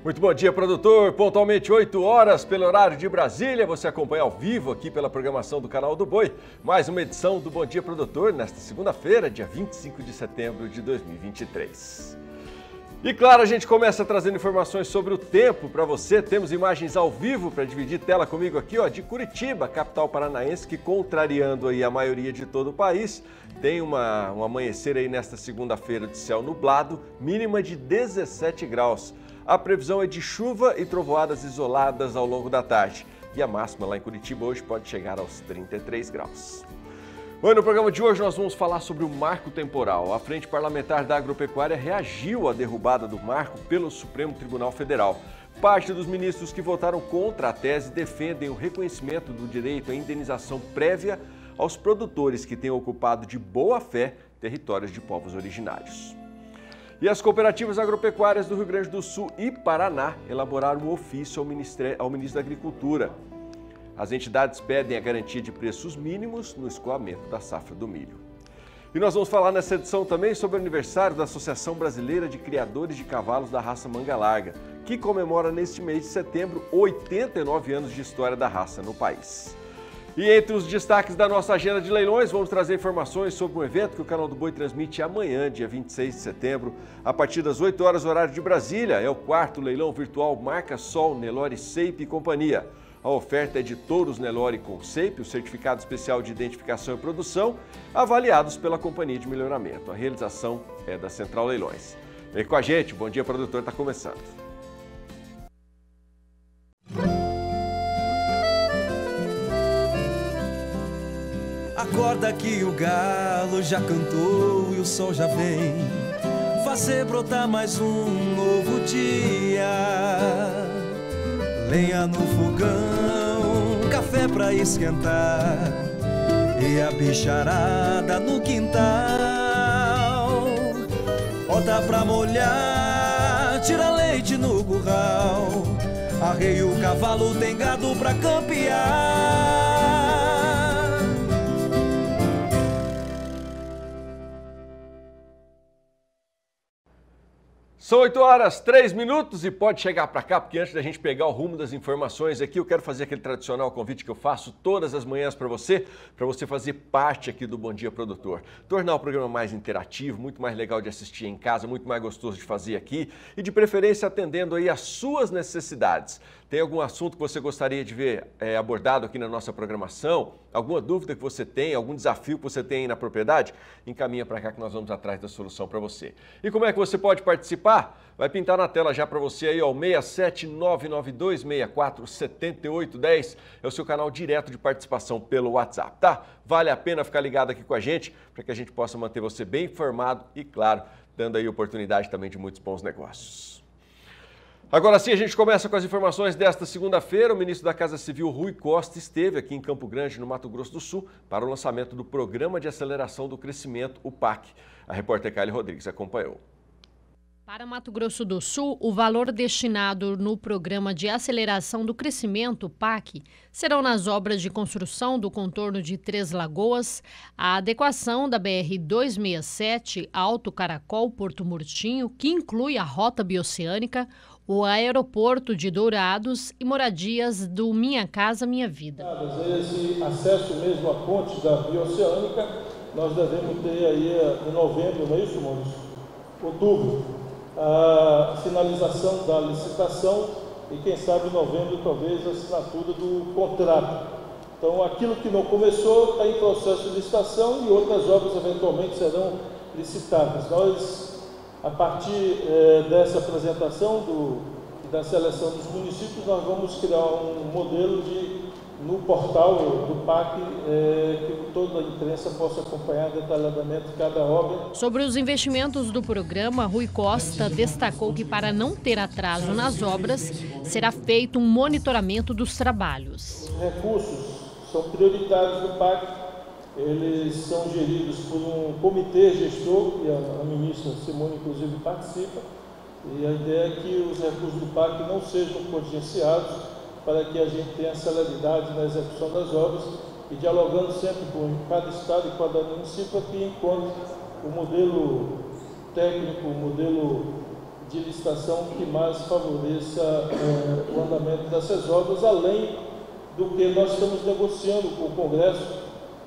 Muito bom dia, produtor. Pontualmente 8 horas pelo horário de Brasília. Você acompanha ao vivo aqui pela programação do Canal do Boi. Mais uma edição do Bom Dia Produtor nesta segunda-feira, dia 25 de setembro de 2023. E claro, a gente começa trazendo informações sobre o tempo para você. Temos imagens ao vivo para dividir tela comigo aqui, de Curitiba, capital paranaense, que contrariando aí a maioria de todo o país, tem um amanhecer aí nesta segunda-feira de céu nublado, mínima de 17 graus. A previsão é de chuva e trovoadas isoladas ao longo da tarde. E a máxima lá em Curitiba hoje pode chegar aos 33 graus. Bom, no programa de hoje nós vamos falar sobre o marco temporal. A Frente Parlamentar da Agropecuária reagiu à derrubada do marco pelo Supremo Tribunal Federal. Parte dos ministros que votaram contra a tese defendem o reconhecimento do direito à indenização prévia aos produtores que tenham ocupado de boa fé territórios de povos originários. E as cooperativas agropecuárias do Rio Grande do Sul e Paraná elaboraram um ofício ao ministro da Agricultura. As entidades pedem a garantia de preços mínimos no escoamento da safra do milho. E nós vamos falar nessa edição também sobre o aniversário da Associação Brasileira de Criadores de Cavalos da Raça Manga Larga, que comemora neste mês de setembro 89 anos de história da raça no país. E entre os destaques da nossa agenda de leilões, vamos trazer informações sobre um evento que o Canal do Boi transmite amanhã, dia 26 de setembro, a partir das 8 horas, horário de Brasília. É o 4º leilão virtual Marca Sol, Nelore Seipe e Companhia. A oferta é de touros Nelore com Seipe, o certificado especial de identificação e produção, avaliados pela Companhia de Melhoramento. A realização é da Central Leilões. Vem com a gente, Bom Dia Produtor está começando. Acorda que o galo já cantou e o sol já vem fazer brotar mais um novo dia. Lenha no fogão, café pra esquentar e a bicharada no quintal. Bota pra molhar, tira leite no curral. Arreia o cavalo, tem gado pra campear. São 8 horas, 3 minutos e pode chegar para cá, porque antes da gente pegar o rumo das informações aqui, eu quero fazer aquele tradicional convite que eu faço todas as manhãs para você fazer parte aqui do Bom Dia Produtor. Tornar o programa mais interativo, muito mais legal de assistir em casa, muito mais gostoso de fazer aqui e de preferência atendendo aí às suas necessidades. Tem algum assunto que você gostaria de ver abordado aqui na nossa programação? Alguma dúvida que você tem, algum desafio que você tem aí na propriedade? Encaminha para cá que nós vamos atrás da solução para você. E como é que você pode participar? Vai pintar na tela já para você aí, 67992647810. É o seu canal direto de participação pelo WhatsApp, tá? Vale a pena ficar ligado aqui com a gente para que a gente possa manter você bem informado e, claro, dando aí oportunidade também de muitos bons negócios. Agora sim, a gente começa com as informações desta segunda-feira. O ministro da Casa Civil, Rui Costa, esteve aqui em Campo Grande, no Mato Grosso do Sul, para o lançamento do Programa de Aceleração do Crescimento, o PAC. A repórter Kylie Rodrigues acompanhou. Para Mato Grosso do Sul, o valor destinado no Programa de Aceleração do Crescimento, PAC, serão nas obras de construção do contorno de Três Lagoas, a adequação da BR-267 Alto Caracol-Porto Murtinho, que inclui a Rota Bioceânica, o aeroporto de Dourados e moradias do Minha Casa Minha Vida. Esse acesso mesmo à ponte da Bioceânica, nós devemos ter aí em novembro, não é isso, Maurício? Outubro, a sinalização da licitação e quem sabe em novembro talvez a assinatura do contrato. Então aquilo que não começou está em processo de licitação e outras obras eventualmente serão licitadas. Nós, a partir dessa apresentação da seleção dos municípios, nós vamos criar um modelo no portal do PAC que toda a imprensa possa acompanhar detalhadamente cada obra. Sobre os investimentos do programa, Rui Costa destacou que para não ter atraso nas obras, será feito um monitoramento dos trabalhos. Os recursos são prioritários do PAC. Eles são geridos por um comitê gestor, e a ministra Simone, inclusive, participa. E a ideia é que os recursos do PAC não sejam contingenciados para que a gente tenha celeridade na execução das obras e dialogando sempre com cada estado e cada município para que encontre o modelo técnico, o modelo de licitação que mais favoreça o andamento dessas obras, além do que nós estamos negociando com o Congresso.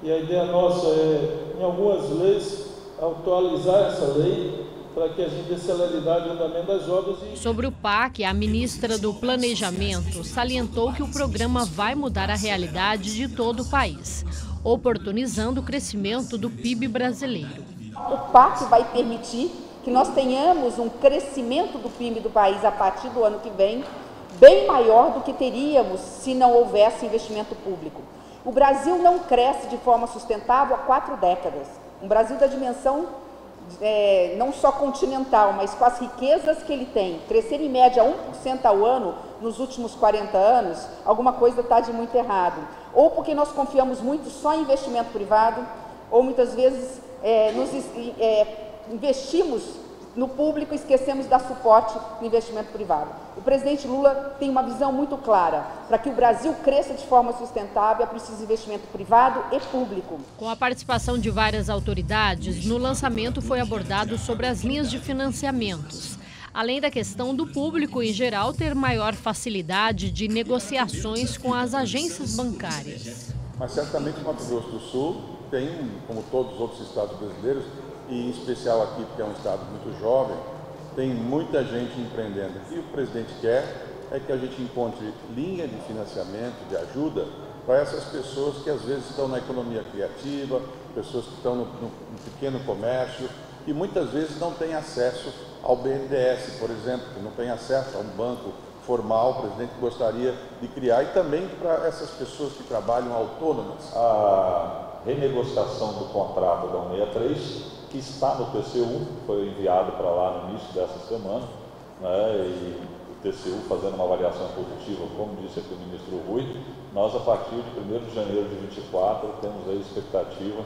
E a ideia nossa é, em algumas leis, atualizar essa lei para que a gente dê celeridade ao andamento das obras. Sobre o PAC, a ministra do Planejamento salientou que o programa vai mudar a realidade de todo o país, oportunizando o crescimento do PIB brasileiro. O PAC vai permitir que nós tenhamos um crescimento do PIB do país a partir do ano que vem, bem maior do que teríamos se não houvesse investimento público. O Brasil não cresce de forma sustentável há 4 décadas. Um Brasil da dimensão não só continental, mas com as riquezas que ele tem, crescer em média 1% ao ano nos últimos 40 anos, alguma coisa está de muito errado. Ou porque nós confiamos muito só em investimento privado, ou muitas vezes investimos no público e esquecemos de dar suporte no investimento privado. O presidente Lula tem uma visão muito clara. Para que o Brasil cresça de forma sustentável, é preciso investimento privado e público. Com a participação de várias autoridades, no lançamento foi abordado sobre as linhas de financiamentos, além da questão do público em geral ter maior facilidade de negociações com as agências bancárias. Mas certamente o Mato Grosso do Sul tem, como todos os outros estados brasileiros, e em especial aqui, porque é um estado muito jovem, tem muita gente empreendendo. O que o presidente quer é que a gente encontre linha de financiamento, de ajuda, para essas pessoas que às vezes estão na economia criativa, pessoas que estão no pequeno comércio e muitas vezes não têm acesso ao BNDES, por exemplo, que não tem acesso a um banco formal. O presidente gostaria de criar, e também para essas pessoas que trabalham autônomas. A renegociação do contrato da 163, que está no TCU, foi enviado para lá no início dessa semana, né, e o TCU fazendo uma avaliação positiva, como disse aqui o ministro Rui, nós a partir de 1º de janeiro de 2024 temos a expectativa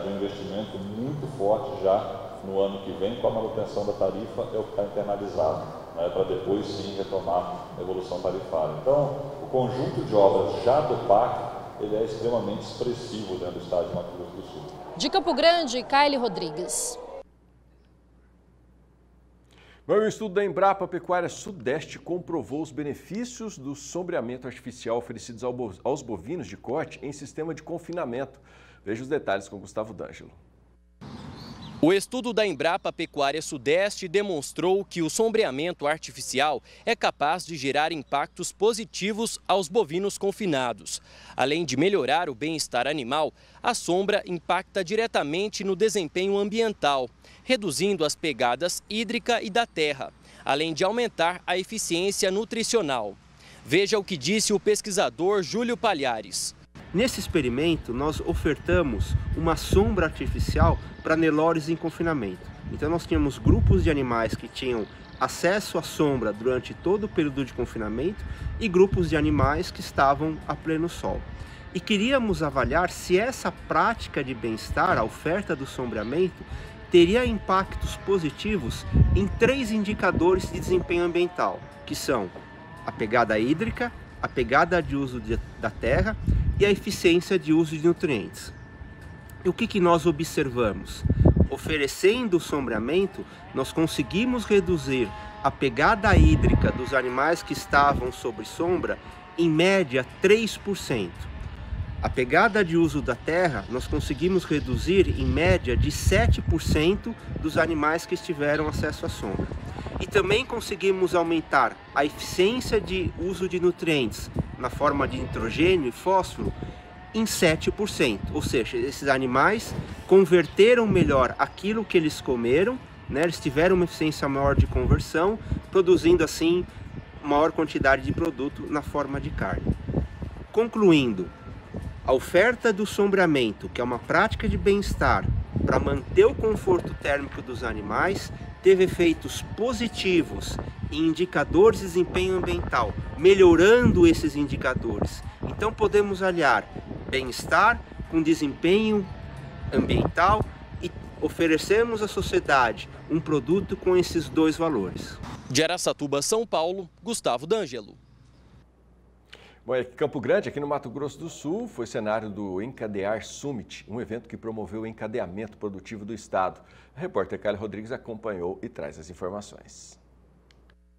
de um investimento muito forte já no ano que vem, com a manutenção da tarifa é o que está internalizado, né, para depois sim retomar a evolução tarifária. Então, o conjunto de obras já do PAC, ele é extremamente expressivo dentro do estado de Mato Grosso do Sul. De Campo Grande, Kaile Rodrigues. O estudo da Embrapa Pecuária Sudeste comprovou os benefícios do sombreamento artificial oferecidos aos bovinos de corte em sistema de confinamento. Veja os detalhes com Gustavo D'Angelo. O estudo da Embrapa Pecuária Sudeste demonstrou que o sombreamento artificial é capaz de gerar impactos positivos aos bovinos confinados. Além de melhorar o bem-estar animal, a sombra impacta diretamente no desempenho ambiental, reduzindo as pegadas hídrica e da terra, além de aumentar a eficiência nutricional. Veja o que disse o pesquisador Júlio Palhares. Nesse experimento, nós ofertamos uma sombra artificial para Nelores em confinamento. Então, nós tínhamos grupos de animais que tinham acesso à sombra durante todo o período de confinamento e grupos de animais que estavam a pleno sol. E queríamos avaliar se essa prática de bem-estar, a oferta do sombreamento, teria impactos positivos em 3 indicadores de desempenho ambiental, que são a pegada hídrica, a pegada de uso da terra e a eficiência de uso de nutrientes. E o que nós observamos? Oferecendo o sombreamento, nós conseguimos reduzir a pegada hídrica dos animais que estavam sob sombra em média 3%. A pegada de uso da terra, nós conseguimos reduzir em média de 7% dos animais que tiveram acesso à sombra. E também conseguimos aumentar a eficiência de uso de nutrientes na forma de nitrogênio e fósforo em 7%. Ou seja, esses animais converteram melhor aquilo que eles comeram, né? Eles tiveram uma eficiência maior de conversão, produzindo assim maior quantidade de produto na forma de carne. Concluindo, a oferta do sombreamento, que é uma prática de bem-estar para manter o conforto térmico dos animais, teve efeitos positivos em indicadores de desempenho ambiental, melhorando esses indicadores. Então podemos aliar bem-estar com desempenho ambiental e oferecemos à sociedade um produto com esses 2 valores. De Araçatuba, São Paulo, Gustavo D'Angelo. Bom, Campo Grande, aqui no Mato Grosso do Sul, foi cenário do Encadear Summit, um evento que promoveu o encadeamento produtivo do estado. A repórter Carla Rodrigues acompanhou e traz as informações.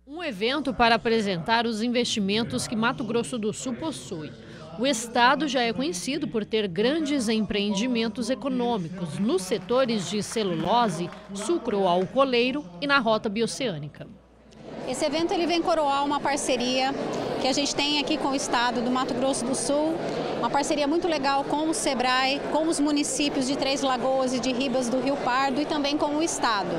Um evento para apresentar os investimentos que Mato Grosso do Sul possui. O estado já é conhecido por ter grandes empreendimentos econômicos nos setores de celulose, sucro alcooleiro e na rota bioceânica. Esse evento ele vem coroar uma parceria que a gente tem aqui com o estado do Mato Grosso do Sul, uma parceria muito legal com o SEBRAE, com os municípios de Três Lagoas e de Ribas do Rio Pardo e também com o estado.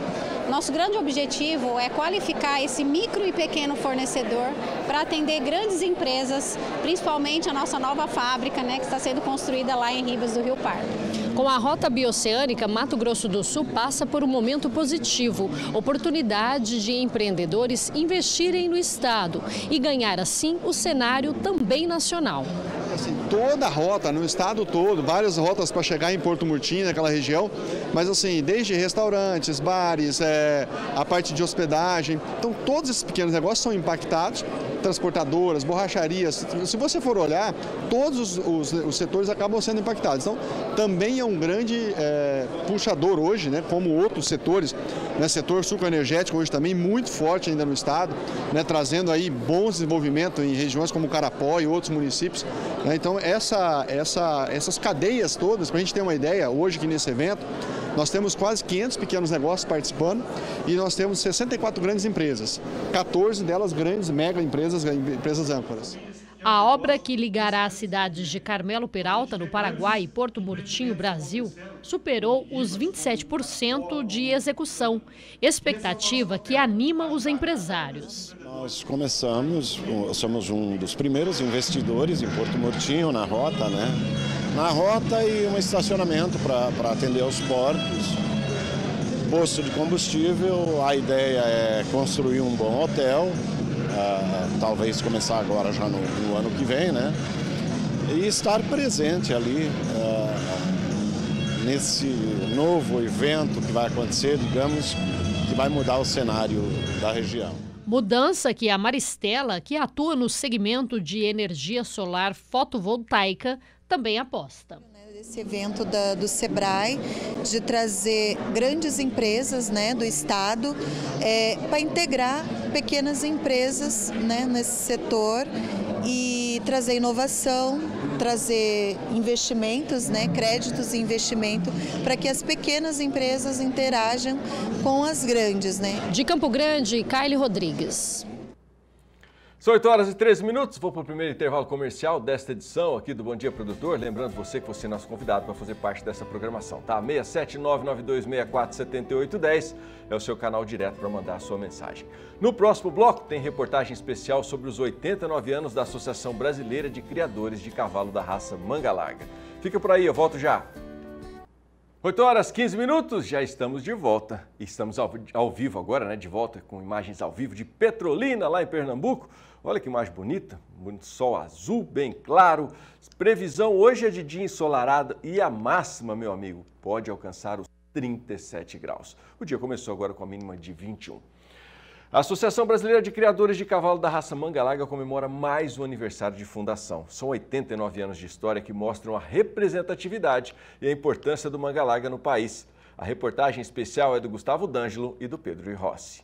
Nosso grande objetivo é qualificar esse micro e pequeno fornecedor para atender grandes empresas, principalmente a nossa nova fábrica, que está sendo construída lá em Ribas do Rio Pardo. Com a rota bioceânica, Mato Grosso do Sul passa por um momento positivo, oportunidade de empreendedores investirem no estado e ganhar assim o cenário também nacional. Assim, toda a rota, no estado todo, várias rotas para chegar em Porto Murtinho, naquela região, mas assim, desde restaurantes, bares, a parte de hospedagem, então todos esses pequenos negócios são impactados, transportadoras, borracharias, se você for olhar, todos os setores acabam sendo impactados, então também é um grande puxador hoje, como outros setores, setor sucroenergético hoje também muito forte ainda no estado, trazendo aí bons desenvolvimento em regiões como Carapó e outros municípios. Então essas cadeias todas, para a gente ter uma ideia, hoje aqui nesse evento, nós temos quase 500 pequenos negócios participando e nós temos 64 grandes empresas, 14 delas grandes mega empresas, empresas âncoras. A obra, que ligará as cidades de Carmelo Peralta, no Paraguai, e Porto Murtinho, Brasil, superou os 27% de execução, expectativa que anima os empresários. Nós somos um dos primeiros investidores em Porto Murtinho, na rota, Na rota e um estacionamento para atender aos portos, posto de combustível, a ideia é construir um bom hotel, talvez começar agora já no ano que vem, e estar presente ali nesse novo evento que vai acontecer, digamos, que vai mudar o cenário da região. Mudança que a Maristela, que atua no segmento de energia solar fotovoltaica, também aposta. Esse evento do SEBRAE, de trazer grandes empresas do estado para integrar pequenas empresas nesse setor e trazer inovação, trazer investimentos, créditos e investimento para que as pequenas empresas interajam com as grandes. De Campo Grande, Carla Rodrigues. São 8h13, vou para o primeiro intervalo comercial desta edição aqui do Bom Dia Produtor. Lembrando você que você é nosso convidado para fazer parte dessa programação, tá? 67992647810 é o seu canal direto para mandar a sua mensagem. No próximo bloco tem reportagem especial sobre os 89 anos da Associação Brasileira de Criadores de Cavalo da raça Manga Larga. Fica por aí, eu volto já. 8h15, já estamos de volta. Estamos ao vivo agora, de volta com imagens ao vivo de Petrolina, lá em Pernambuco. Olha que imagem bonita, bonito sol azul, bem claro. Previsão hoje é de dia ensolarado e a máxima, meu amigo, pode alcançar os 37 graus. O dia começou agora com a mínima de 21. A Associação Brasileira de Criadores de Cavalo da raça Manga Larga comemora mais um aniversário de fundação. São 89 anos de história que mostram a representatividade e a importância do Manga Larga no país. A reportagem especial é do Gustavo D'Angelo e do Pedro Rossi.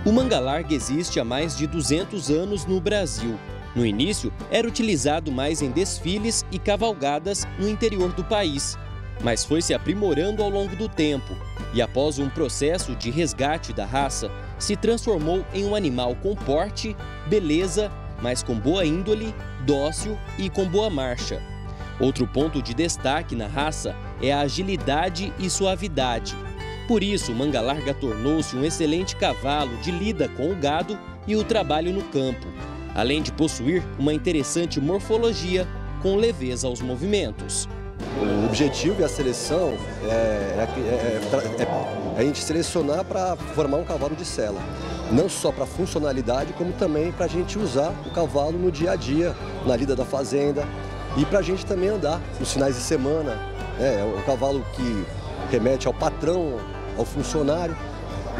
O manga larga existe há mais de 200 anos no Brasil. No início, era utilizado mais em desfiles e cavalgadas no interior do país, mas foi se aprimorando ao longo do tempo e, após um processo de resgate da raça, se transformou em um animal com porte, beleza, mas com boa índole, dócil e com boa marcha. Outro ponto de destaque na raça é a agilidade e suavidade. Por isso, o manga larga tornou-se um excelente cavalo de lida com o gado e o trabalho no campo, além de possuir uma interessante morfologia com leveza aos movimentos. O objetivo e a seleção é a gente selecionar para formar um cavalo de sela. não só para funcionalidade, como também para a gente usar o cavalo no dia a dia, na lida da fazenda, e para a gente também andar nos finais de semana. É um cavalo que remete ao patrão, ao funcionário.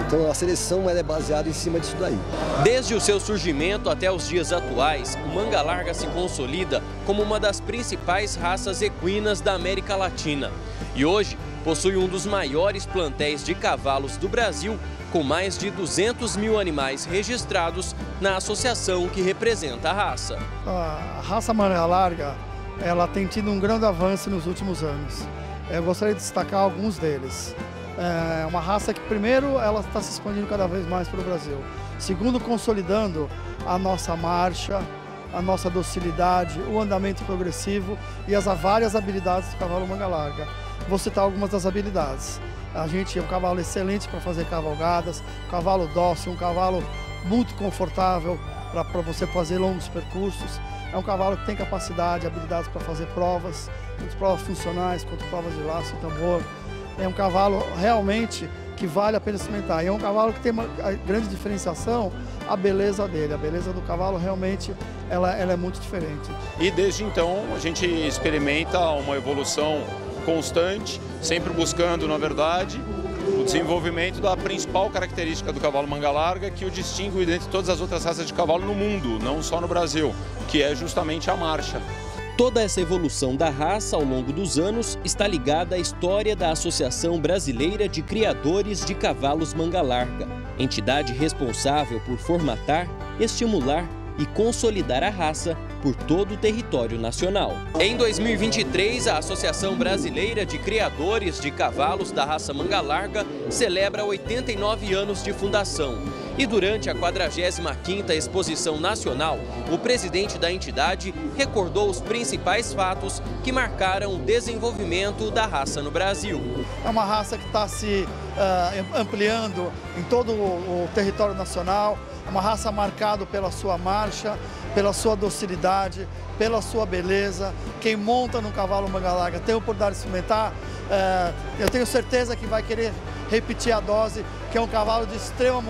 Então a seleção ela é baseada em cima disso daí. Desde o seu surgimento até os dias atuais, o manga larga se consolida como uma das principais raças equinas da América Latina. E hoje possui um dos maiores plantéis de cavalos do Brasil, com mais de 200 mil animais registrados na associação que representa a raça. A raça manga larga ela tem tido um grande avanço nos últimos anos. Eu gostaria de destacar alguns deles. É uma raça que, primeiro, ela está se expandindo cada vez mais para o Brasil. Segundo, consolidando a nossa marcha, a nossa docilidade, o andamento progressivo e as várias habilidades do cavalo manga larga. Vou citar algumas das habilidades. A gente é um cavalo excelente para fazer cavalgadas, um cavalo dócil, um cavalo muito confortável para você fazer longos percursos. É um cavalo que tem capacidade, habilidades para fazer provas, tanto provas funcionais quanto provas de laço e tambor. É um cavalo realmente que vale a pena experimentar. E é um cavalo que tem uma grande diferenciação, a beleza dele. A beleza do cavalo realmente ela é muito diferente. E desde então a gente experimenta uma evolução constante, sempre buscando, na verdade, o desenvolvimento da principal característica do cavalo manga larga que o distingue dentre todas as outras raças de cavalo no mundo, não só no Brasil, que é justamente a marcha. Toda essa evolução da raça ao longo dos anos está ligada à história da Associação Brasileira de Criadores de Cavalos Manga Larga, entidade responsável por formatar, estimular e consolidar a raça por todo o território nacional. Em 2023, a Associação Brasileira de Criadores de Cavalos da Raça Manga Larga celebra 89 anos de fundação. E durante a 45ª Exposição Nacional, o presidente da entidade recordou os principais fatos que marcaram o desenvolvimento da raça no Brasil. É uma raça que está se ampliando em todo o território nacional, uma raça marcada pela sua marcha, pela sua docilidade, pela sua beleza. Quem monta no cavalo manga larga tem a oportunidade de experimentar, eu tenho certeza que vai querer repetir a dose, que é um cavalo de extrema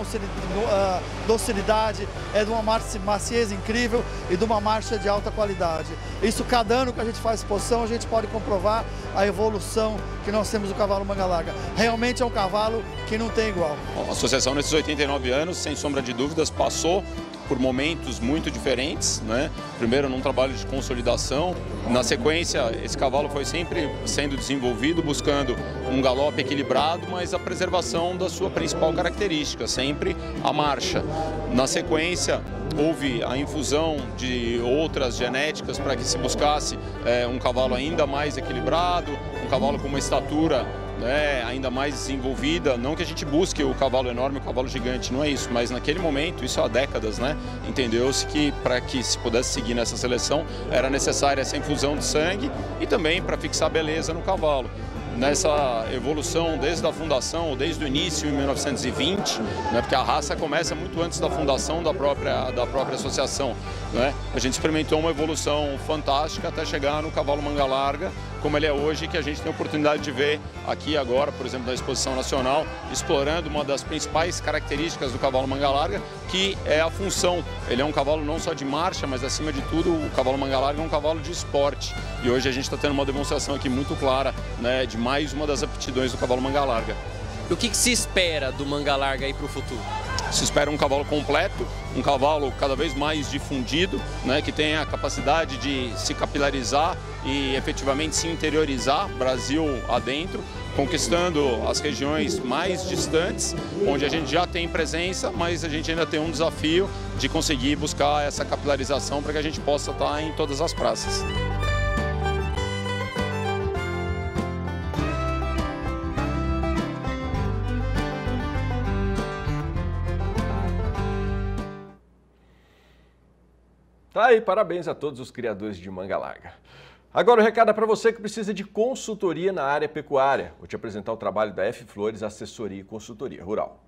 docilidade, é de uma maciez incrível e de uma marcha de alta qualidade. Isso, cada ano que a gente faz exposição, a gente pode comprovar a evolução que nós temos do cavalo manga larga. Realmente é um cavalo que não tem igual. A associação, nesses 89 anos, sem sombra de dúvidas, passou por momentos muito diferentes, né? Primeiro num trabalho de consolidação, na sequência esse cavalo foi sempre sendo desenvolvido buscando um galope equilibrado, mas a preservação da sua principal característica, sempre a marcha. Na sequência houve a infusão de outras genéticas para que se buscasse um cavalo ainda mais equilibrado, um cavalo com uma estatura ainda mais desenvolvida. Não que a gente busque o cavalo enorme, o cavalo gigante, não é isso, mas naquele momento, isso há décadas, entendeu-se que para que se pudesse seguir nessa seleção era necessária essa infusão de sangue e também para fixar beleza no cavalo. Nessa evolução desde a fundação, ou desde o início, em 1920, porque a raça começa muito antes da fundação da própria associação. A gente experimentou uma evolução fantástica até chegar no cavalo manga larga, como ele é hoje, que a gente tem a oportunidade de ver aqui agora, por exemplo, na Exposição Nacional, explorando uma das principais características do cavalo manga larga, que é a função. Ele é um cavalo não só de marcha, mas acima de tudo, o cavalo manga larga é um cavalo de esporte. E hoje a gente está tendo uma demonstração aqui muito clara, de mais uma das aptidões do cavalo manga larga. E o que se espera do manga larga aí para o futuro? Se espera um cavalo completo, um cavalo cada vez mais difundido, que tenha a capacidade de se capilarizar e efetivamente se interiorizar Brasil adentro, conquistando as regiões mais distantes, onde a gente já tem presença, mas a gente ainda tem um desafio de conseguir buscar essa capilarização para que a gente possa estar em todas as praças. Tá aí, parabéns a todos os criadores de manga larga. Agora o recado é para você que precisa de consultoria na área pecuária. Vou te apresentar o trabalho da F Flores Assessoria e Consultoria Rural.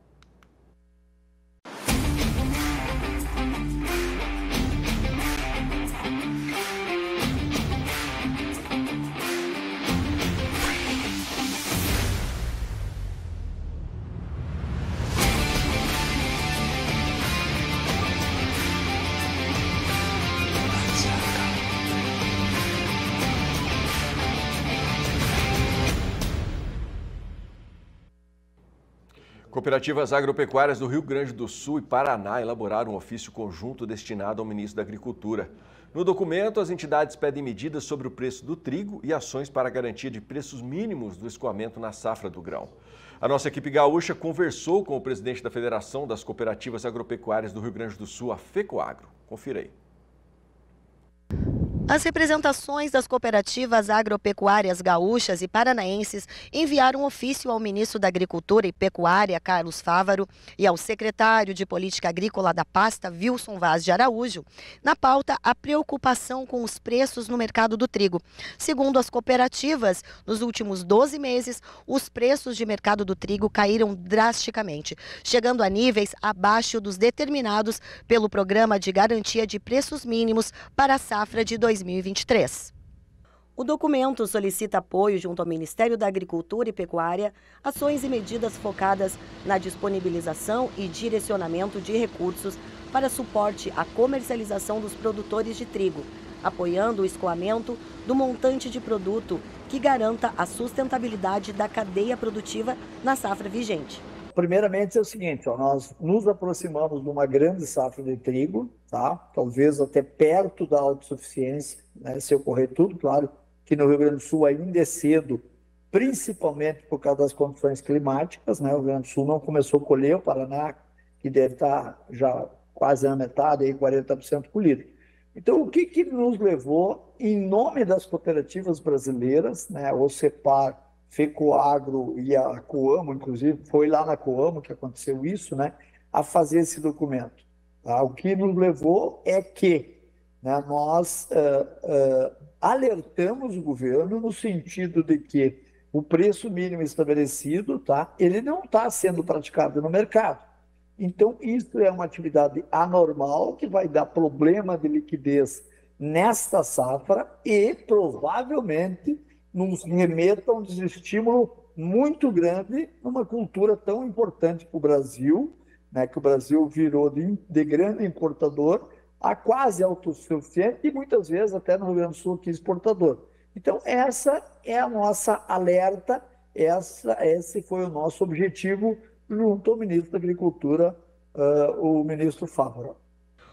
Cooperativas agropecuárias do Rio Grande do Sul e Paraná elaboraram um ofício conjunto destinado ao ministro da Agricultura. No documento, as entidades pedem medidas sobre o preço do trigo e ações para a garantia de preços mínimos do escoamento na safra do grão. A nossa equipe gaúcha conversou com o presidente da Federação das Cooperativas Agropecuárias do Rio Grande do Sul, a FECOAGRO. Confira aí. As representações das cooperativas agropecuárias gaúchas e paranaenses enviaram um ofício ao ministro da Agricultura e Pecuária, Carlos Fávaro, e ao secretário de Política Agrícola da pasta, Wilson Vaz de Araújo, na pauta a preocupação com os preços no mercado do trigo. Segundo as cooperativas, nos últimos 12 meses, os preços de mercado do trigo caíram drasticamente, chegando a níveis abaixo dos determinados pelo Programa de Garantia de Preços Mínimos para a safra de 2023. O documento solicita apoio junto ao Ministério da Agricultura e Pecuária, ações e medidas focadas na disponibilização e direcionamento de recursos para suporte à comercialização dos produtores de trigo, apoiando o escoamento do montante de produto que garanta a sustentabilidade da cadeia produtiva na safra vigente. Primeiramente é o seguinte, nós nos aproximamos de uma grande safra de trigo, tá? Talvez até perto da autossuficiência, né? Se ocorrer tudo, claro que no Rio Grande do Sul ainda é cedo, principalmente por causa das condições climáticas, né? O Rio Grande do Sul não começou a colher, o Paraná, que deve estar já quase na metade, aí 40% colhido. Então, o que nos levou, em nome das cooperativas brasileiras, né? O CEPAR, FECOAGRO e a Coamo, inclusive, foi lá na Coamo que aconteceu isso, né, a fazer esse documento. Tá? O que nos levou é que, né, nós alertamos o governo no sentido de que o preço mínimo estabelecido, tá, ele não está sendo praticado no mercado. Então, isso é uma atividade anormal que vai dar problema de liquidez nesta safra e, provavelmente, nos remeta a um desestímulo muito grande numa cultura tão importante para o Brasil, né, que o Brasil virou de grande importador a quase autossuficiente e muitas vezes até no Rio Grande do Sul que exportador. Então essa é a nossa alerta, esse foi o nosso objetivo junto ao ministro da Agricultura, o ministro Fávaro.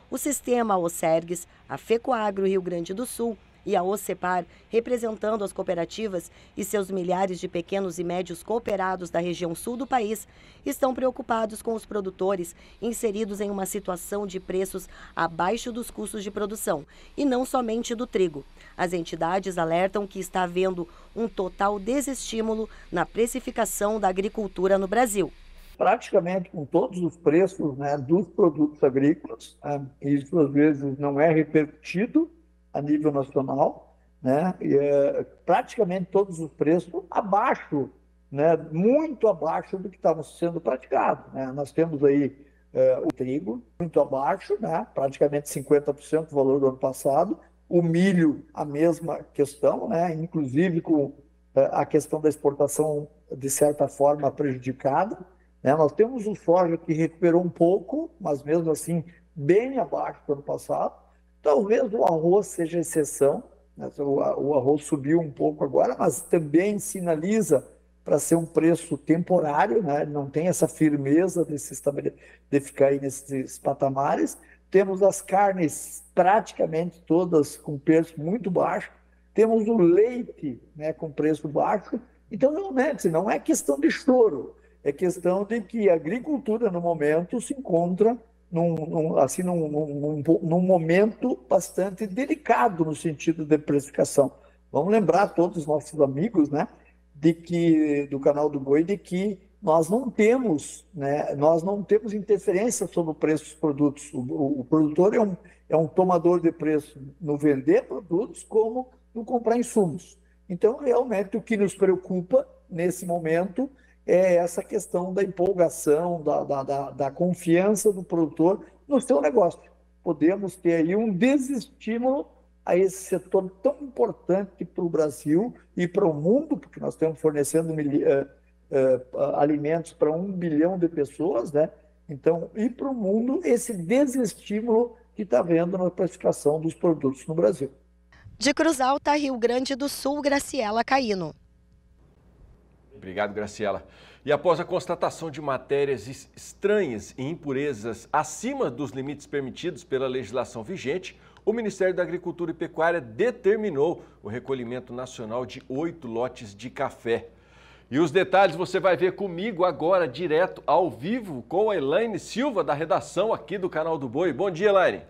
O sistema OCERGS, a FECOAGRO Rio Grande do Sul e a OCEPAR, representando as cooperativas e seus milhares de pequenos e médios cooperados da região sul do país, estão preocupados com os produtores inseridos em uma situação de preços abaixo dos custos de produção, e não somente do trigo. As entidades alertam que está havendo um total desestímulo na precificação da agricultura no Brasil. Praticamente com todos os preços, né, dos produtos agrícolas, isso às vezes não é repercutido a nível nacional, né? E praticamente todos os preços abaixo, né? Muito abaixo do que estava sendo praticado, né? Nós temos aí o trigo muito abaixo, né? Praticamente 50% do valor do ano passado, o milho a mesma questão, né? Inclusive com a questão da exportação de certa forma prejudicada, né? Nós temos o soja que recuperou um pouco, mas mesmo assim bem abaixo do ano passado. Talvez o arroz seja exceção, né? O arroz subiu um pouco agora, mas também sinaliza para ser um preço temporário, né? Não tem essa firmeza de ficar aí nesses patamares. Temos as carnes praticamente todas com preço muito baixo, temos o leite, né, com preço baixo. Então não é questão de choro, é questão de que a agricultura no momento se encontra num momento bastante delicado no sentido de precificação. Vamos lembrar todos os nossos amigos, né, do canal do Boi, de que nós não temos interferência sobre o preço dos produtos. O produtor é um tomador de preço no vender produtos como no comprar insumos. Então, realmente, o que nos preocupa nesse momento é essa questão da empolgação, da confiança do produtor no seu negócio. Podemos ter aí um desestímulo a esse setor tão importante para o Brasil e para o mundo, porque nós estamos fornecendo alimentos para 1 bilhão de pessoas, né? Então, e para o mundo, esse desestímulo que está havendo na precificação dos produtos no Brasil. De Cruz Alta, Rio Grande do Sul, Graciela Caíno. Obrigado, Graciela. E após a constatação de matérias estranhas e impurezas acima dos limites permitidos pela legislação vigente, o Ministério da Agricultura e Pecuária determinou o recolhimento nacional de 8 lotes de café. E os detalhes você vai ver comigo agora, direto ao vivo, com a Elaine Silva, da redação aqui do Canal do Boi. Bom dia, Elaine.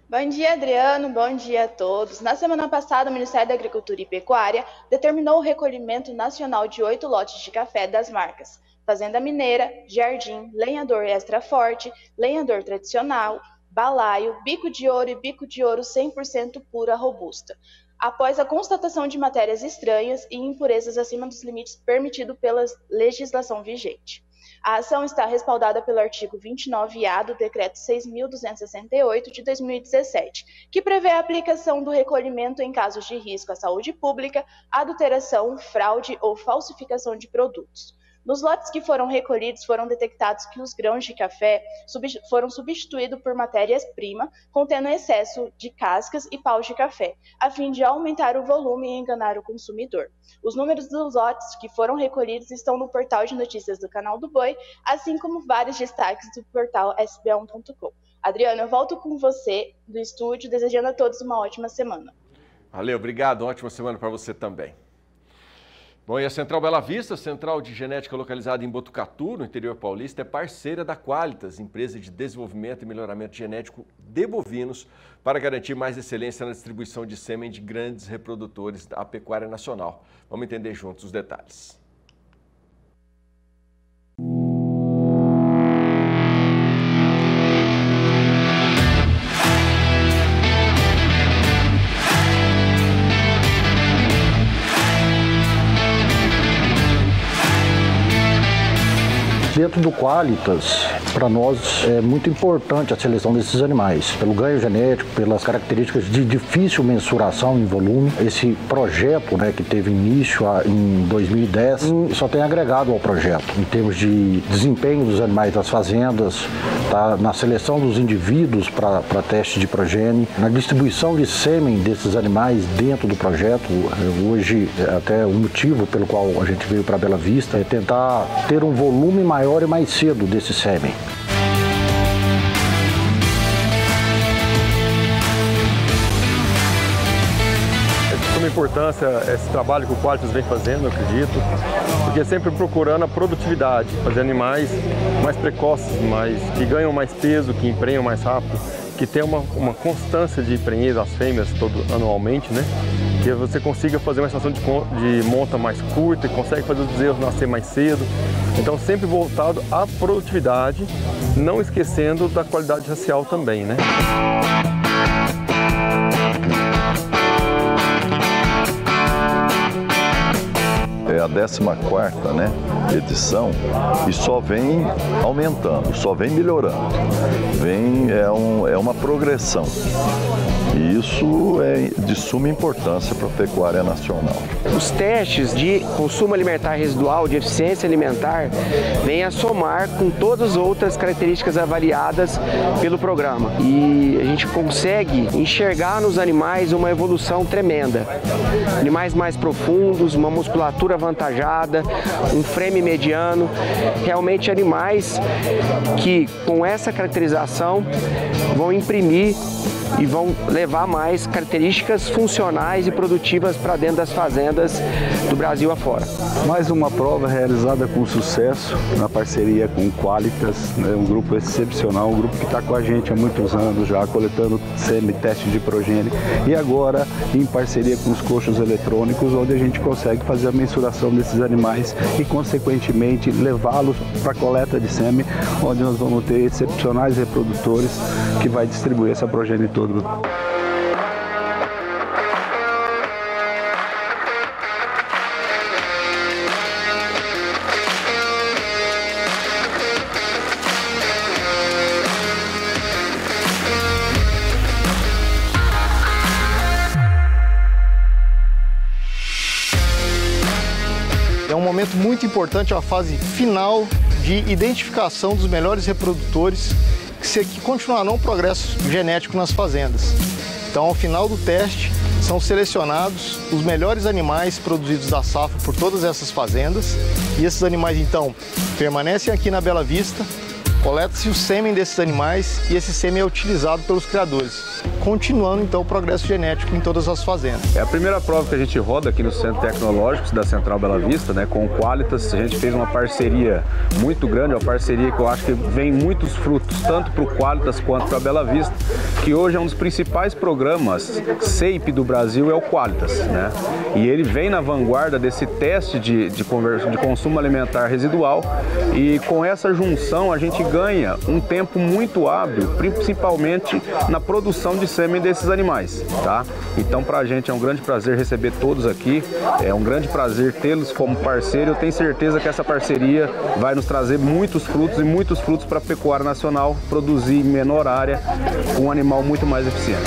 Bom dia, Adriano. Bom dia a todos. Na semana passada, o Ministério da Agricultura e Pecuária determinou o recolhimento nacional de 8 lotes de café das marcas Fazenda Mineira, Jardim, Lenhador Extra Forte, Lenhador Tradicional, Balaio, Bico de Ouro e Bico de Ouro 100% pura robusta, após a constatação de matérias estranhas e impurezas acima dos limites permitidos pela legislação vigente. A ação está respaldada pelo artigo 29A do Decreto 6.268 de 2017, que prevê a aplicação do recolhimento em casos de risco à saúde pública, adulteração, fraude ou falsificação de produtos. Nos lotes que foram recolhidos, foram detectados que os grãos de café foram substituídos por matérias-primas contendo excesso de cascas e paus de café, a fim de aumentar o volume e enganar o consumidor. Os números dos lotes que foram recolhidos estão no portal de notícias do Canal do Boi, assim como vários destaques do portal sb1.com. Adriano, eu volto com você do estúdio, desejando a todos uma ótima semana. Valeu, obrigado. Ótima semana para você também. Bom, e a Central Bela Vista, central de genética localizada em Botucatu, no interior paulista, é parceira da Qualitas, empresa de desenvolvimento e melhoramento genético de bovinos, para garantir mais excelência na distribuição de sêmen de grandes reprodutores da pecuária nacional. Vamos entender juntos os detalhes. Dentro do Qualitas, para nós é muito importante a seleção desses animais, pelo ganho genético, pelas características de difícil mensuração em volume. Esse projeto, que teve início em 2010, só tem agregado ao projeto, em termos de desempenho dos animais das fazendas, tá? Na seleção dos indivíduos para teste de progênie, na distribuição de sêmen desses animais dentro do projeto. Hoje, até o motivo pelo qual a gente veio para Bela Vista é tentar ter um volume maior e mais cedo desse sêmen. É de suma importância esse trabalho que o Qualitas vem fazendo, eu acredito, porque sempre procurando a produtividade, fazer animais mais precoces, que ganham mais peso, que emprenham mais rápido, que tem uma constância de prenhez das fêmeas anualmente, que você consiga fazer uma estação de monta mais curta e consegue fazer os bezerros nascer mais cedo. Então sempre voltado à produtividade, não esquecendo da qualidade racial também, É a 14ª, edição e só vem aumentando, só vem melhorando. É uma progressão. E isso é de suma importância para a pecuária nacional. Os testes de consumo alimentar residual, de eficiência alimentar, vêm a somar com todas as outras características avaliadas pelo programa. E a gente consegue enxergar nos animais uma evolução tremenda. Animais mais profundos, uma musculatura avantajada, um frame mediano, realmente animais que com essa caracterização vão imprimir e vão levar mais características funcionais e produtivas para dentro das fazendas do Brasil afora. Mais uma prova realizada com sucesso na parceria com o Qualitas, um grupo excepcional, um grupo que está com a gente há muitos anos já, coletando semi-teste de progênie, e agora em parceria com os coxos eletrônicos, onde a gente consegue fazer a mensuração desses animais e, consequentemente, levá-los para a coleta de sêmen, onde nós vamos ter excepcionais reprodutores que vai distribuir essa progênie toda. É um momento muito importante, a fase final de identificação dos melhores reprodutores que continuarão o progresso genético nas fazendas. Então, ao final do teste, são selecionados os melhores animais produzidos da safra por todas essas fazendas e esses animais então permanecem aqui na Bela Vista, coleta-se o sêmen desses animais e esse sêmen é utilizado pelos criadores, continuando então o progresso genético em todas as fazendas. É a primeira prova que a gente roda aqui no Centro Tecnológico da Central Bela Vista, né, com o Qualitas. A gente fez uma parceria muito grande, uma parceria que eu acho que vem muitos frutos, tanto para o Qualitas quanto para a Bela Vista, que hoje é um dos principais programas SAPE do Brasil, é o Qualitas, né? E ele vem na vanguarda desse teste de consumo alimentar residual, e com essa junção a gente ganha um tempo muito hábil, principalmente na produção de sêmen desses animais, tá? Então, para a gente é um grande prazer receber todos aqui, é um grande prazer tê-los como parceiro. Eu tenho certeza que essa parceria vai nos trazer muitos frutos para a pecuária nacional, produzir em menor área um animal muito mais eficiente.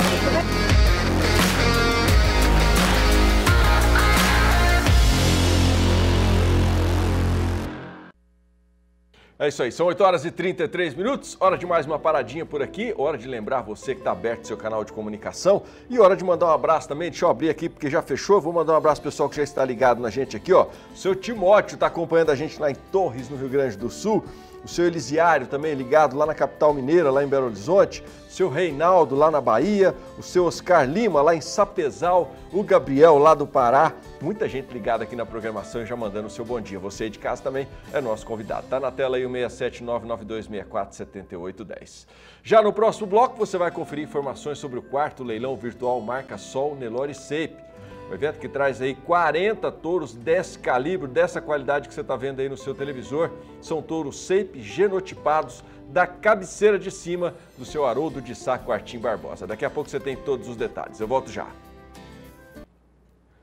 É isso aí, são 8 horas e 33 minutos, hora de mais uma paradinha por aqui, hora de lembrar você que está aberto seu canal de comunicação e hora de mandar um abraço também. Deixa eu abrir aqui porque já fechou, vou mandar um abraço pro pessoal que já está ligado na gente aqui, ó. O seu Timóteo está acompanhando a gente lá em Torres, no Rio Grande do Sul, o seu Elisiário também ligado lá na capital mineira, lá em Belo Horizonte, o seu Reinaldo lá na Bahia, o seu Oscar Lima lá em Sapezal, o Gabriel lá do Pará, muita gente ligada aqui na programação e já mandando o seu bom dia. Você aí de casa também é nosso convidado. Tá na tela aí o 67992647810. Já no próximo bloco você vai conferir informações sobre o quarto leilão virtual Marca Sol Nelore SAPE. Um evento que traz aí 40 touros desse calibre, dessa qualidade que você está vendo aí no seu televisor. São touros SAPE genotipados da cabeceira de cima do seu Haroldo de Sá Quartim Barbosa. Daqui a pouco você tem todos os detalhes. Eu volto já.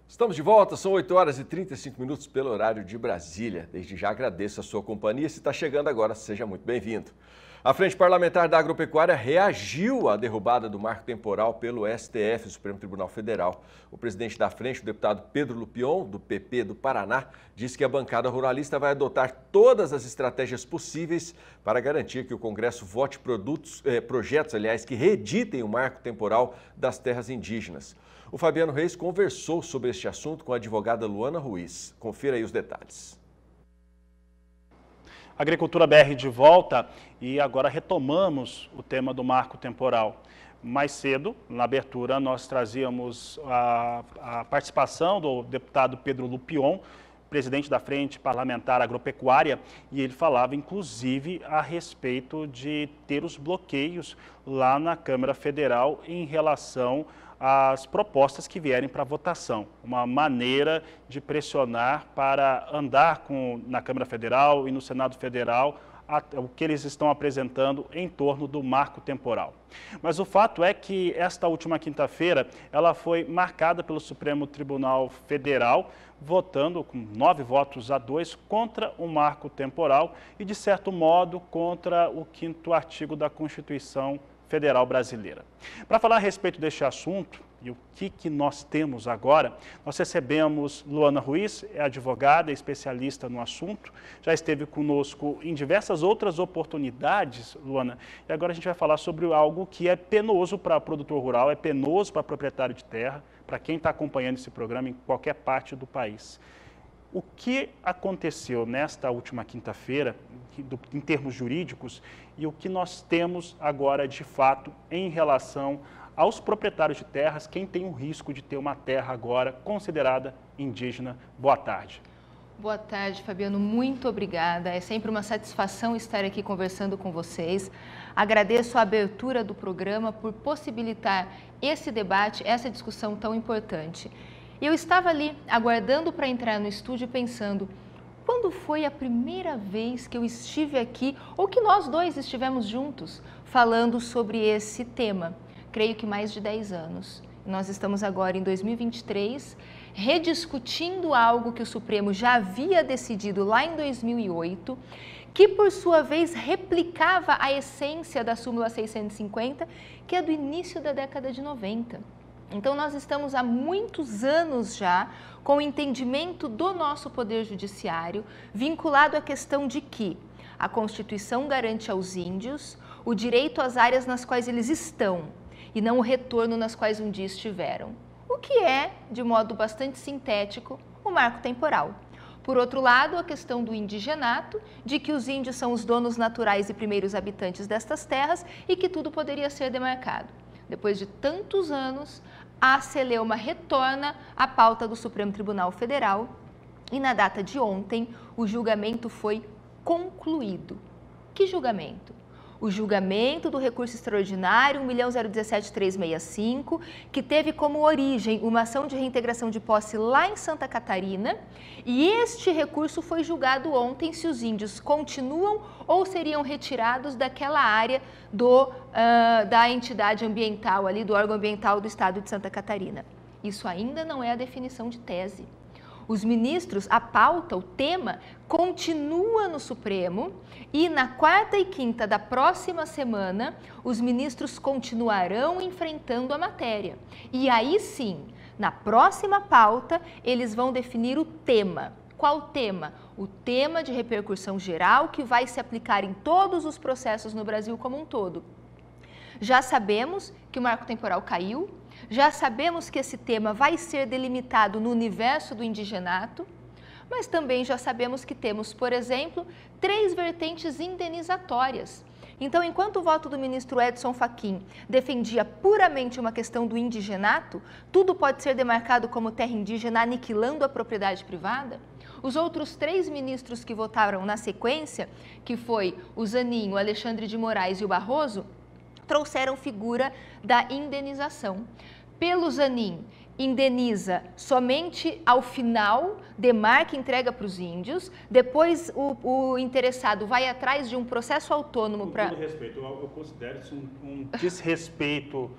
Estamos de volta, são 8 horas e 35 minutos pelo horário de Brasília. Desde já agradeço a sua companhia. Se está chegando agora, seja muito bem-vindo. A Frente Parlamentar da Agropecuária reagiu à derrubada do marco temporal pelo STF, Supremo Tribunal Federal. O presidente da frente, o deputado Pedro Lupion, do PP do Paraná, disse que a bancada ruralista vai adotar todas as estratégias possíveis para garantir que o Congresso vote projetos, que reeditem o marco temporal das terras indígenas. O Fabiano Reis conversou sobre este assunto com a advogada Luana Ruiz. Confira aí os detalhes. Agricultura BR de volta e agora retomamos o tema do marco temporal. Mais cedo, na abertura, nós trazíamos a participação do deputado Pedro Lupion, presidente da Frente Parlamentar Agropecuária, e ele falava, inclusive, a respeito de ter os bloqueios lá na Câmara Federal em relação às propostas que vierem para votação. Uma maneira de pressionar para andar na Câmara Federal e no Senado Federal o que eles estão apresentando em torno do marco temporal. Mas o fato é que esta última quinta-feira ela foi marcada pelo Supremo Tribunal Federal, votando com 9 votos a 2 contra o marco temporal e, de certo modo, contra o 5º artigo da Constituição Federal Brasileira. Para falar a respeito deste assunto e o que nós temos agora, nós recebemos Luana Ruiz, é advogada, especialista no assunto, já esteve conosco em diversas outras oportunidades, Luana, e agora a gente vai falar sobre algo que é penoso para produtor rural, é penoso para proprietário de terra, para quem está acompanhando esse programa em qualquer parte do país. O que aconteceu nesta última quinta-feira, em termos jurídicos, e o que nós temos agora de fato em relação aos proprietários de terras, quem tem o risco de ter uma terra agora considerada indígena. Boa tarde. Boa tarde, Fabiano. Muito obrigada. É sempre uma satisfação estar aqui conversando com vocês. Agradeço a abertura do programa por possibilitar esse debate, essa discussão tão importante. Eu estava ali aguardando para entrar no estúdio pensando, quando foi a primeira vez que eu estive aqui, ou que nós dois estivemos juntos, falando sobre esse tema? Creio que mais de 10 anos. Nós estamos agora em 2023, rediscutindo algo que o Supremo já havia decidido lá em 2008, que por sua vez replicava a essência da súmula 650, que é do início da década de 90. Então nós estamos há muitos anos já com o entendimento do nosso Poder Judiciário vinculado à questão de que a Constituição garante aos índios o direito às áreas nas quais eles estão, e não o retorno nas quais um dia estiveram. O o que é, de modo bastante sintético, o marco temporal. Por outro lado, a questão do indigenato, de que os índios são os donos naturais e primeiros habitantes destas terras e que tudo poderia ser demarcado. Depois de tantos anos, a celeuma retorna à pauta do Supremo Tribunal Federal e na data de ontem o julgamento foi concluído. Que julgamento? O julgamento do recurso extraordinário 1.017.365, que teve como origem uma ação de reintegração de posse lá em Santa Catarina, e este recurso foi julgado ontem se os índios continuam ou seriam retirados daquela área da entidade ambiental, ali do órgão ambiental do estado de Santa Catarina. Isso ainda não é a definição de tese. Os ministros, a pauta, o tema, continua no Supremo e na quarta e quinta da próxima semana, os ministros continuarão enfrentando a matéria. E aí sim, na próxima pauta, eles vão definir o tema. Qual tema? O tema de repercussão geral que vai se aplicar em todos os processos no Brasil como um todo. Já sabemos que o marco temporal caiu, já sabemos que esse tema vai ser delimitado no universo do indigenato, mas também já sabemos que temos, por exemplo, 3 vertentes indenizatórias. Então, enquanto o voto do ministro Edson Fachin defendia puramente uma questão do indigenato, tudo pode ser demarcado como terra indígena, aniquilando a propriedade privada, os outros 3 ministros que votaram na sequência, que foi o Zanin, o Alexandre de Moraes e o Barroso, trouxeram figura da indenização. Pelo Zanin, indeniza somente ao final, demarca e entrega para os índios, depois o interessado vai atrás de um processo autônomo para... Com todo respeito, eu considero isso um desrespeito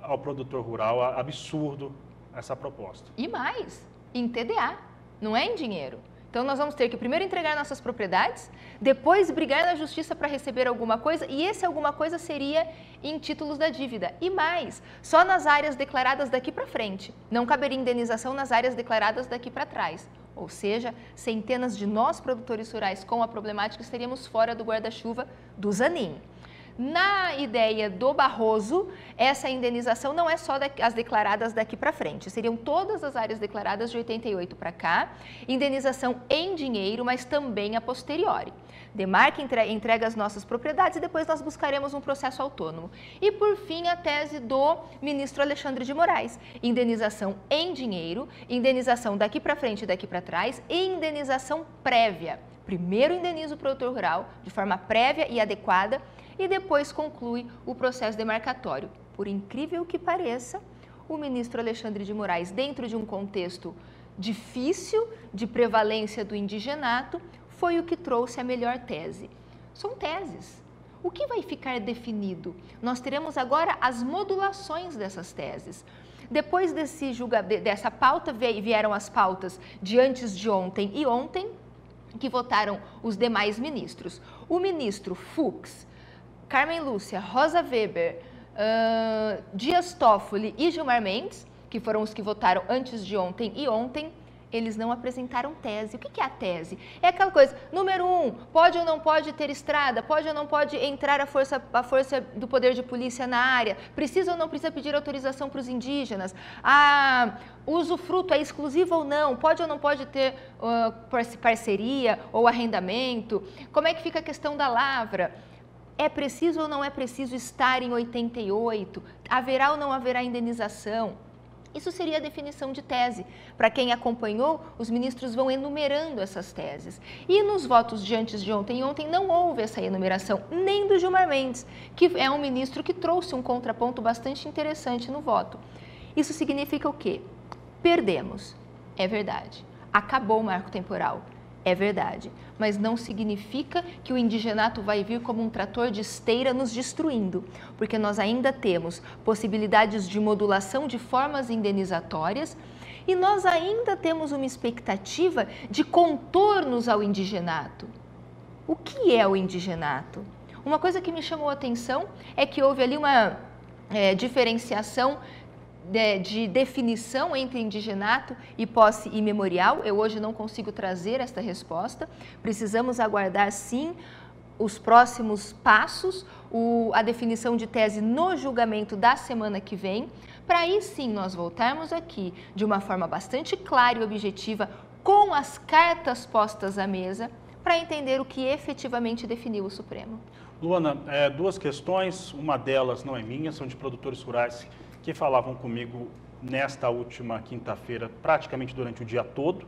ao produtor rural, absurdo essa proposta. E mais, em TDA, não é em dinheiro. Então, nós vamos ter que primeiro entregar nossas propriedades, depois brigar na justiça para receber alguma coisa, e esse alguma coisa seria em títulos da dívida. E mais, só nas áreas declaradas daqui para frente. Não caberia indenização nas áreas declaradas daqui para trás. Ou seja, centenas de nós, produtores rurais, com a problemática, estaríamos fora do guarda-chuva do Zanin. Na ideia do Barroso, essa indenização não é só as declaradas daqui para frente, seriam todas as áreas declaradas de 88 para cá, indenização em dinheiro, mas também a posteriori. Demarca, entrega as nossas propriedades e depois nós buscaremos um processo autônomo. E por fim, a tese do ministro Alexandre de Moraes, indenização em dinheiro, indenização daqui para frente e daqui para trás e indenização prévia. Primeiro indeniza o produtor rural de forma prévia e adequada, e depois conclui o processo demarcatório. Por incrível que pareça, o ministro Alexandre de Moraes, dentro de um contexto difícil de prevalência do indigenato, foi o que trouxe a melhor tese. São teses. O que vai ficar definido? Nós teremos agora as modulações dessas teses. Depois dessa pauta, vieram as pautas de antes de ontem e ontem, que votaram os demais ministros. O ministro Fux, Carmen Lúcia, Rosa Weber, Dias Toffoli e Gilmar Mendes, que foram os que votaram antes de ontem e ontem, eles não apresentaram tese. O que é a tese? É aquela coisa, número 1, pode ou não pode ter estrada, pode ou não pode entrar a força do poder de polícia na área, precisa ou não precisa pedir autorização para os indígenas, o usufruto é exclusivo ou não, pode ou não pode ter parceria ou arrendamento, como é que fica a questão da lavra? É preciso ou não é preciso estar em 88? Haverá ou não haverá indenização? Isso seria a definição de tese. Para quem acompanhou, os ministros vão enumerando essas teses. E nos votos de antes de ontem e ontem não houve essa enumeração, nem do Gilmar Mendes, que é um ministro que trouxe um contraponto bastante interessante no voto. Isso significa o quê? Perdemos. É verdade. Acabou o marco temporal. É verdade, mas não significa que o indigenato vai vir como um trator de esteira nos destruindo, porque nós ainda temos possibilidades de modulação de formas indenizatórias e nós ainda temos uma expectativa de contornos ao indigenato. O que é o indigenato? Uma coisa que me chamou a atenção é que houve ali uma diferenciação de definição entre indigenato e posse imemorial. Eu hoje não consigo trazer esta resposta. Precisamos aguardar, sim, os próximos passos, a definição de tese no julgamento da semana que vem, para aí sim nós voltarmos aqui de uma forma bastante clara e objetiva, com as cartas postas à mesa, para entender o que efetivamente definiu o Supremo. Luana, duas questões, uma delas não é minha, são de produtores rurais que falavam comigo nesta última quinta-feira, praticamente durante o dia todo,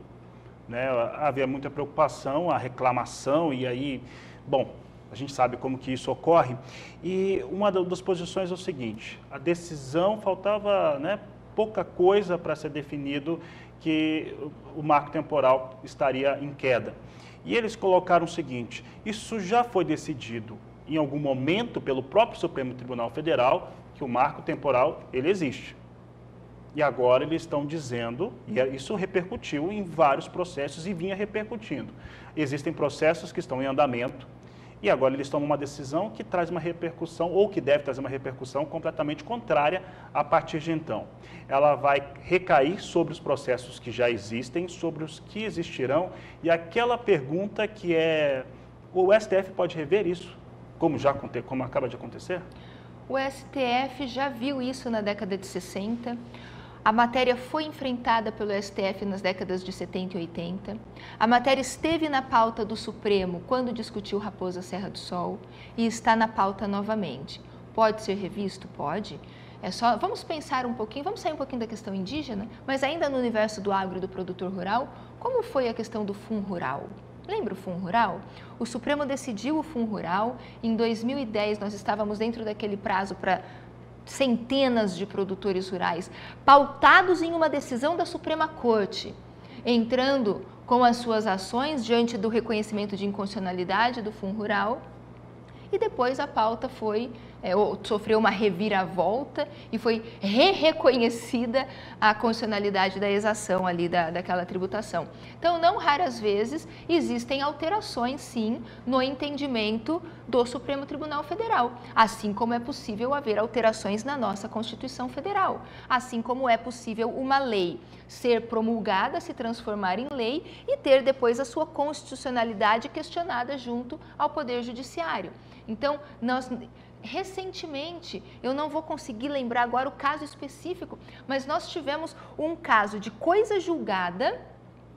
né? Havia muita preocupação, a reclamação, e aí, bom, a gente sabe como que isso ocorre. E uma das posições é o seguinte: a decisão, faltava, né, pouca coisa para ser definido que o marco temporal estaria em queda. E eles colocaram o seguinte: isso já foi decidido em algum momento pelo próprio Supremo Tribunal Federal, que o marco temporal ele existe. E agora eles estão dizendo, e isso repercutiu em vários processos e vinha repercutindo. Existem processos que estão em andamento e agora eles tomam uma decisão que traz uma repercussão, ou que deve trazer uma repercussão completamente contrária a partir de então. Ela vai recair sobre os processos que já existem, sobre os que existirão, e aquela pergunta que é: o STF pode rever isso, como acaba de acontecer? O STF já viu isso na década de 60. A matéria foi enfrentada pelo STF nas décadas de 70 e 80. A matéria esteve na pauta do Supremo quando discutiu Raposa Serra do Sol e está na pauta novamente. Pode ser revisto? Pode. Vamos pensar um pouquinho, vamos sair um pouquinho da questão indígena, mas ainda no universo do agro e do produtor rural, como foi a questão do Fundo Rural? Lembra o Fundo Rural? O Supremo decidiu o Fundo Rural. Em 2010, nós estávamos dentro daquele prazo para centenas de produtores rurais, pautados em uma decisão da Suprema Corte, entrando com as suas ações diante do reconhecimento de inconstitucionalidade do Fundo Rural. E depois a pauta sofreu uma reviravolta e foi reconhecida a constitucionalidade da exação ali daquela tributação. Então, não raras vezes, existem alterações, sim, no entendimento do Supremo Tribunal Federal, assim como é possível haver alterações na nossa Constituição Federal, assim como é possível uma lei ser promulgada, se transformar em lei e ter depois a sua constitucionalidade questionada junto ao Poder Judiciário. Então, recentemente, eu não vou conseguir lembrar agora o caso específico, mas nós tivemos um caso de coisa julgada,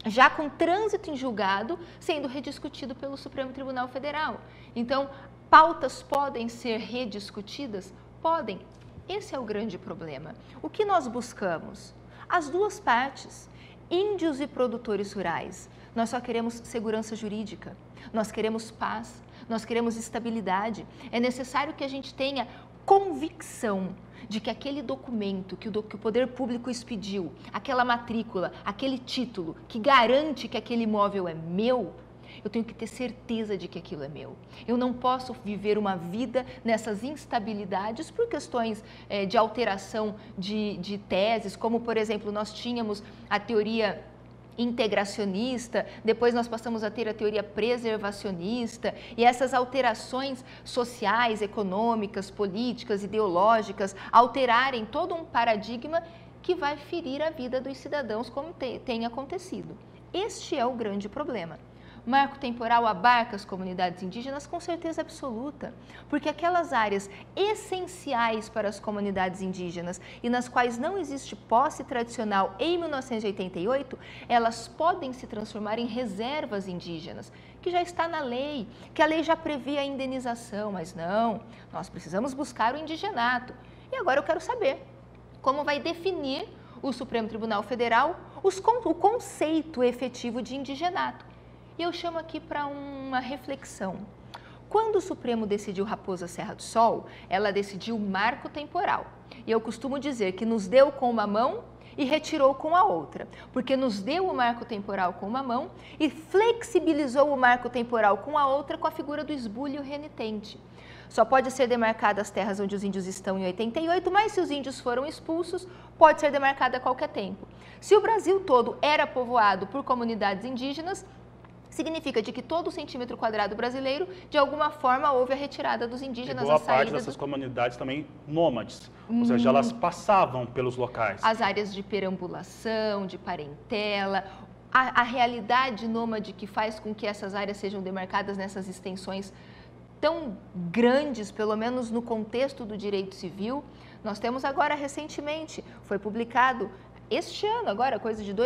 já com trânsito em julgado, sendo rediscutido pelo Supremo Tribunal Federal. Então, pautas podem ser rediscutidas? Podem. Esse é o grande problema. O que nós buscamos? As duas partes, índios e produtores rurais. Nós só queremos segurança jurídica, nós queremos paz, nós queremos estabilidade. É necessário que a gente tenha convicção de que aquele documento que o poder público expediu, aquela matrícula, aquele título que garante que aquele imóvel é meu, eu tenho que ter certeza de que aquilo é meu. Eu não posso viver uma vida nessas instabilidades por questões de alteração de teses, como, por exemplo, nós tínhamos a teoria integracionista, depois nós passamos a ter a teoria preservacionista, e essas alterações sociais, econômicas, políticas, ideológicas, alterarem todo um paradigma que vai ferir a vida dos cidadãos, como tem acontecido. Este é o grande problema. Marco temporal abarca as comunidades indígenas com certeza absoluta, porque aquelas áreas essenciais para as comunidades indígenas e nas quais não existe posse tradicional em 1988, elas podem se transformar em reservas indígenas, que já está na lei, que a lei já prevê a indenização, mas não, nós precisamos buscar o indigenato. E agora eu quero saber como vai definir o Supremo Tribunal Federal o conceito efetivo de indigenato. E eu chamo aqui para uma reflexão. Quando o Supremo decidiu Raposa Serra do Sol, ela decidiu marco temporal. E eu costumo dizer que nos deu com uma mão e retirou com a outra, porque nos deu o marco temporal com uma mão e flexibilizou o marco temporal com a outra com a figura do esbulho renitente. Só pode ser demarcada as terras onde os índios estão em 88, mas se os índios foram expulsos, pode ser demarcada a qualquer tempo. Se o Brasil todo era povoado por comunidades indígenas, significa de que todo centímetro quadrado brasileiro, de alguma forma, houve a retirada dos indígenas. E boa parte dessas comunidades também nômades, ou seja, elas passavam pelos locais. As áreas de perambulação, de parentela, a realidade nômade que faz com que essas áreas sejam demarcadas nessas extensões tão grandes, pelo menos no contexto do direito civil, Nós temos agora, recentemente, foi publicado este ano, agora,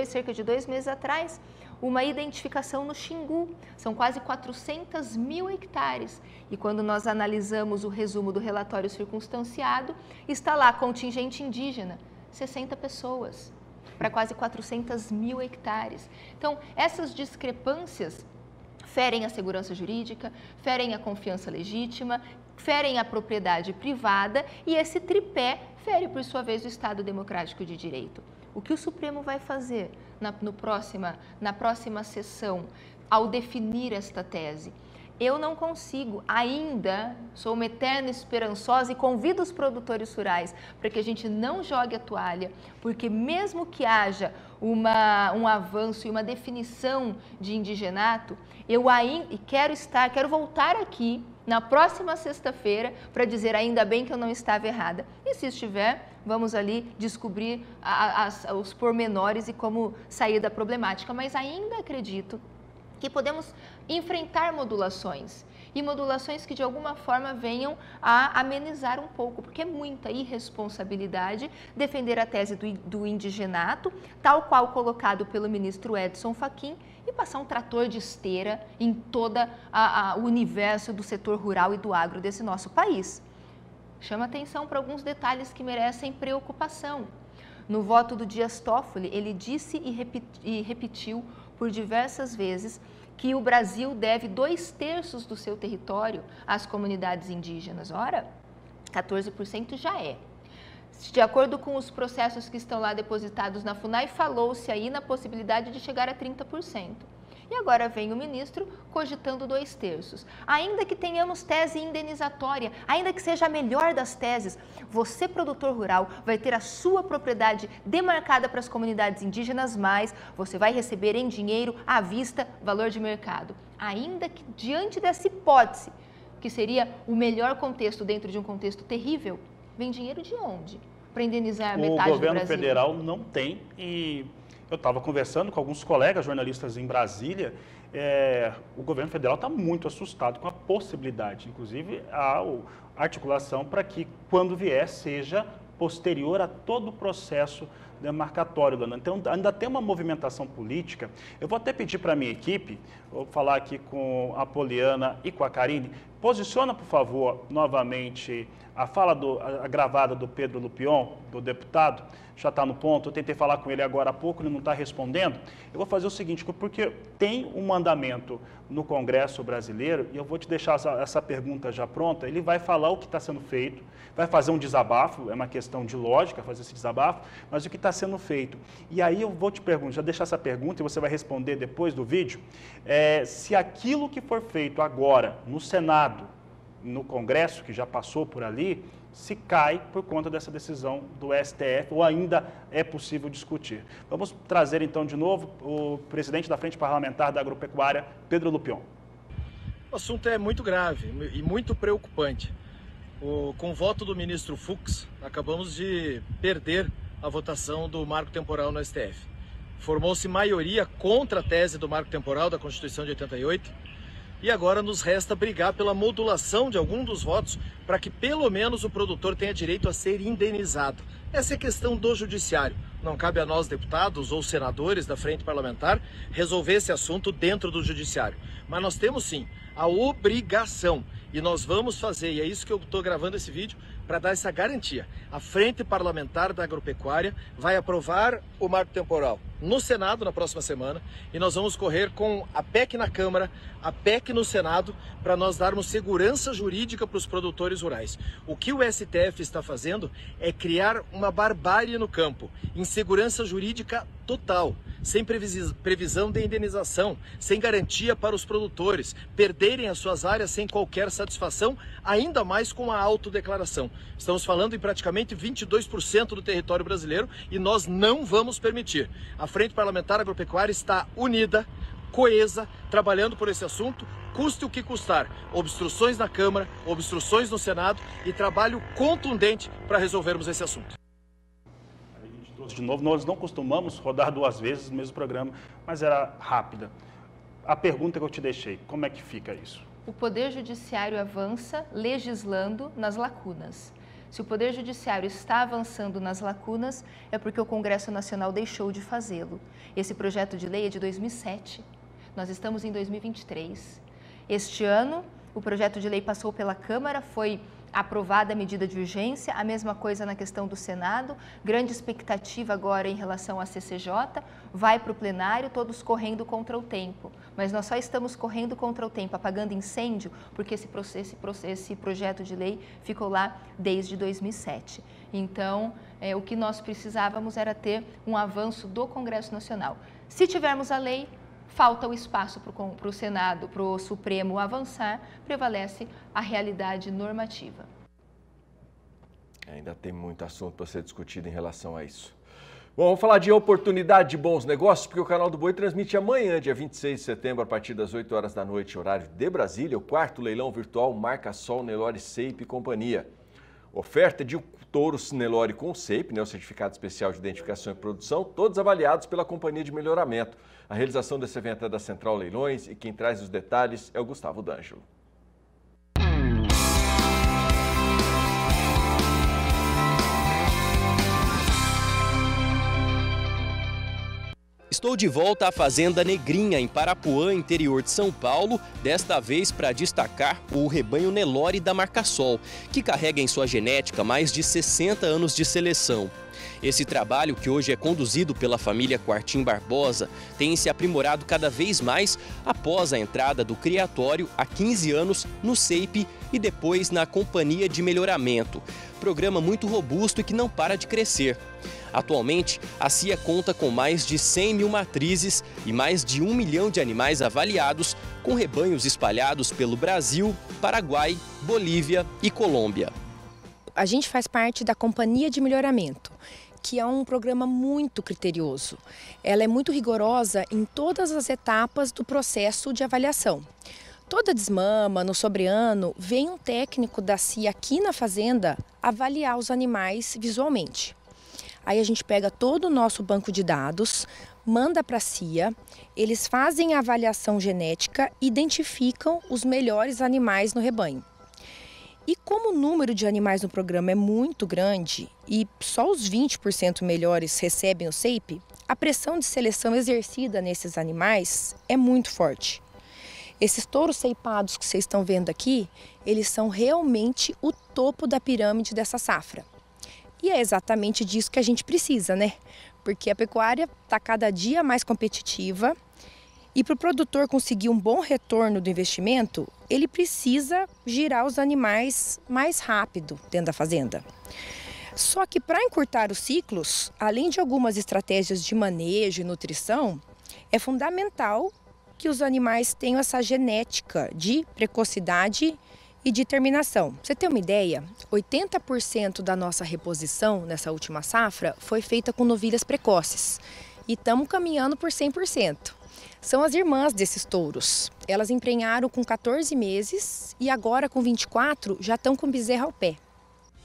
cerca de 2 meses atrás, uma identificação no Xingu. São quase 400 mil hectares. E quando nós analisamos o resumo do relatório circunstanciado, está lá contingente indígena, 60 pessoas, para quase 400 mil hectares. Então, essas discrepâncias ferem a segurança jurídica, ferem a confiança legítima, ferem a propriedade privada e esse tripé fere, por sua vez, o Estado Democrático de Direito. O que o Supremo vai fazer na próxima sessão ao definir esta tese? Eu não consigo ainda, sou uma eterna esperançosa e convido os produtores rurais para que a gente não jogue a toalha, porque mesmo que haja um avanço e uma definição de indigenato, eu ainda quero voltar aqui na próxima sexta-feira para dizer ainda bem que eu não estava errada. E se estiver, vamos ali descobrir os pormenores e como sair da problemática. Mas ainda acredito que podemos enfrentar modulações e modulações que de alguma forma venham a amenizar um pouco, porque é muita irresponsabilidade defender a tese do indigenato, tal qual colocado pelo ministro Edson Fachin, e passar um trator de esteira em todo o universo do setor rural e do agro desse nosso país. Chama atenção para alguns detalhes que merecem preocupação. No voto do Dias Toffoli, ele disse e repetiu por diversas vezes que o Brasil deve 2/3 do seu território às comunidades indígenas. Ora, 14% já é. De acordo com os processos que estão lá depositados na FUNAI, falou-se aí na possibilidade de chegar a 30%. E agora vem o ministro cogitando 2/3. Ainda que tenhamos tese indenizatória, ainda que seja a melhor das teses, você, produtor rural, vai ter a sua propriedade demarcada para as comunidades indígenas, mas você vai receber em dinheiro à vista valor de mercado. Ainda que diante dessa hipótese, que seria o melhor contexto dentro de um contexto terrível, vem dinheiro de onde? Para indenizar metade do Brasil? O governo federal não tem e... Eu estava conversando com alguns colegas jornalistas em Brasília, o governo federal está muito assustado com a possibilidade, inclusive a articulação para que, quando vier, seja posterior a todo o processo demarcatório. Então, ainda tem uma movimentação política. Eu vou até pedir para a minha equipe, vou falar aqui com a Poliana e com a Karine, posiciona, por favor, novamente a fala gravada do Pedro Lupion, do deputado, já está no ponto, eu tentei falar com ele agora há pouco, ele não está respondendo. Eu vou fazer o seguinte, porque tem um mandamento no Congresso brasileiro, e eu vou te deixar essa pergunta já pronta, ele vai falar o que está sendo feito, vai fazer um desabafo, é uma questão de lógica fazer esse desabafo, mas o que está sendo feito. E aí eu vou te perguntar, já deixar essa pergunta e você vai responder depois do vídeo, se aquilo que for feito agora no Senado, no Congresso, que já passou por ali, se cai por conta dessa decisão do STF ou ainda é possível discutir. Vamos trazer então de novo o presidente da Frente Parlamentar da Agropecuária, Pedro Lupion. O assunto é muito grave e muito preocupante. Com o voto do ministro Fux, acabamos de perder a votação do marco temporal no STF. Formou-se maioria contra a tese do marco temporal da Constituição de 88, e agora nos resta brigar pela modulação de algum dos votos para que pelo menos o produtor tenha direito a ser indenizado. Essa é questão do judiciário. Não cabe a nós, deputados ou senadores da Frente Parlamentar, resolver esse assunto dentro do judiciário. Mas nós temos sim a obrigação, e nós vamos fazer, e é isso que eu estou gravando esse vídeo, para dar essa garantia. A Frente Parlamentar da Agropecuária vai aprovar o marco temporal no Senado na próxima semana e nós vamos correr com a PEC na Câmara, a PEC no Senado, para nós darmos segurança jurídica para os produtores rurais. O que o STF está fazendo é criar uma barbárie no campo, insegurança jurídica total, sem previsão de indenização, sem garantia para os produtores, perderem as suas áreas sem qualquer satisfação, ainda mais com a autodeclaração. Estamos falando em praticamente 22% do território brasileiro e nós não vamos permitir. A Frente Parlamentar Agropecuária está unida, coesa, trabalhando por esse assunto, custe o que custar. Obstruções na Câmara, obstruções no Senado e trabalho contundente para resolvermos esse assunto. De novo, nós não costumamos rodar 2 vezes no mesmo programa, mas era rápida. A pergunta que eu te deixei, como é que fica isso? O Poder Judiciário avança legislando nas lacunas. Se o Poder Judiciário está avançando nas lacunas, é porque o Congresso Nacional deixou de fazê-lo. Esse projeto de lei é de 2007, nós estamos em 2023. Este ano, o projeto de lei passou pela Câmara, foi aprovada a medida de urgência, a mesma coisa na questão do Senado, grande expectativa agora em relação à CCJ, vai para o plenário, todos correndo contra o tempo. Mas nós só estamos correndo contra o tempo, apagando incêndio, porque esse projeto de lei ficou lá desde 2007. Então, o que nós precisávamos era ter um avanço do Congresso Nacional. Se tivermos a lei, falta o espaço para o Senado, para o Supremo avançar, prevalece a realidade normativa. Ainda tem muito assunto para ser discutido em relação a isso. Bom, vamos falar de oportunidade de bons negócios, porque o Canal do Boi transmite amanhã, dia 26 de setembro, a partir das 8 horas da noite, horário de Brasília, o 4º leilão virtual Marcasol, Nelore, Seipe e Companhia. Oferta de touros Nelore com Seipe, o certificado especial de identificação e produção, todos avaliados pela Companhia de Melhoramento. A realização desse evento é da Central Leilões e quem traz os detalhes é o Gustavo D'Angelo. Estou de volta à Fazenda Negrinha, em Parapuã, interior de São Paulo, desta vez para destacar o rebanho Nelore da Marcasol, que carrega em sua genética mais de 60 anos de seleção. Esse trabalho, que hoje é conduzido pela família Quartim Barbosa, tem se aprimorado cada vez mais após a entrada do criatório há 15 anos no Seipe e depois na Companhia de Melhoramento. Programa muito robusto e que não para de crescer. Atualmente, a CIA conta com mais de 100 mil matrizes e mais de 1 milhão de animais avaliados, com rebanhos espalhados pelo Brasil, Paraguai, Bolívia e Colômbia. A gente faz parte da Companhia de Melhoramento, que é um programa muito criterioso. Ela é muito rigorosa em todas as etapas do processo de avaliação. Toda desmama, no sobreano, vem um técnico da CIA aqui na fazenda avaliar os animais visualmente. Aí a gente pega todo o nosso banco de dados, manda para a CIA, eles fazem a avaliação genética e identificam os melhores animais no rebanho. E como o número de animais no programa é muito grande e só os 20% melhores recebem o Seipe, a pressão de seleção exercida nesses animais é muito forte. Esses touros ceipados que vocês estão vendo aqui, eles são realmente o topo da pirâmide dessa safra. E é exatamente disso que a gente precisa, né? Porque a pecuária está cada dia mais competitiva e para o produtor conseguir um bom retorno do investimento, ele precisa girar os animais mais rápido dentro da fazenda. Só que para encurtar os ciclos, além de algumas estratégias de manejo e nutrição, é fundamental que os animais tenham essa genética de precocidade e de terminação. Pra você ter uma ideia, 80% da nossa reposição nessa última safra foi feita com novilhas precoces e estamos caminhando por 100%. São as irmãs desses touros. Elas emprenharam com 14 meses e agora com 24 já estão com bezerra ao pé.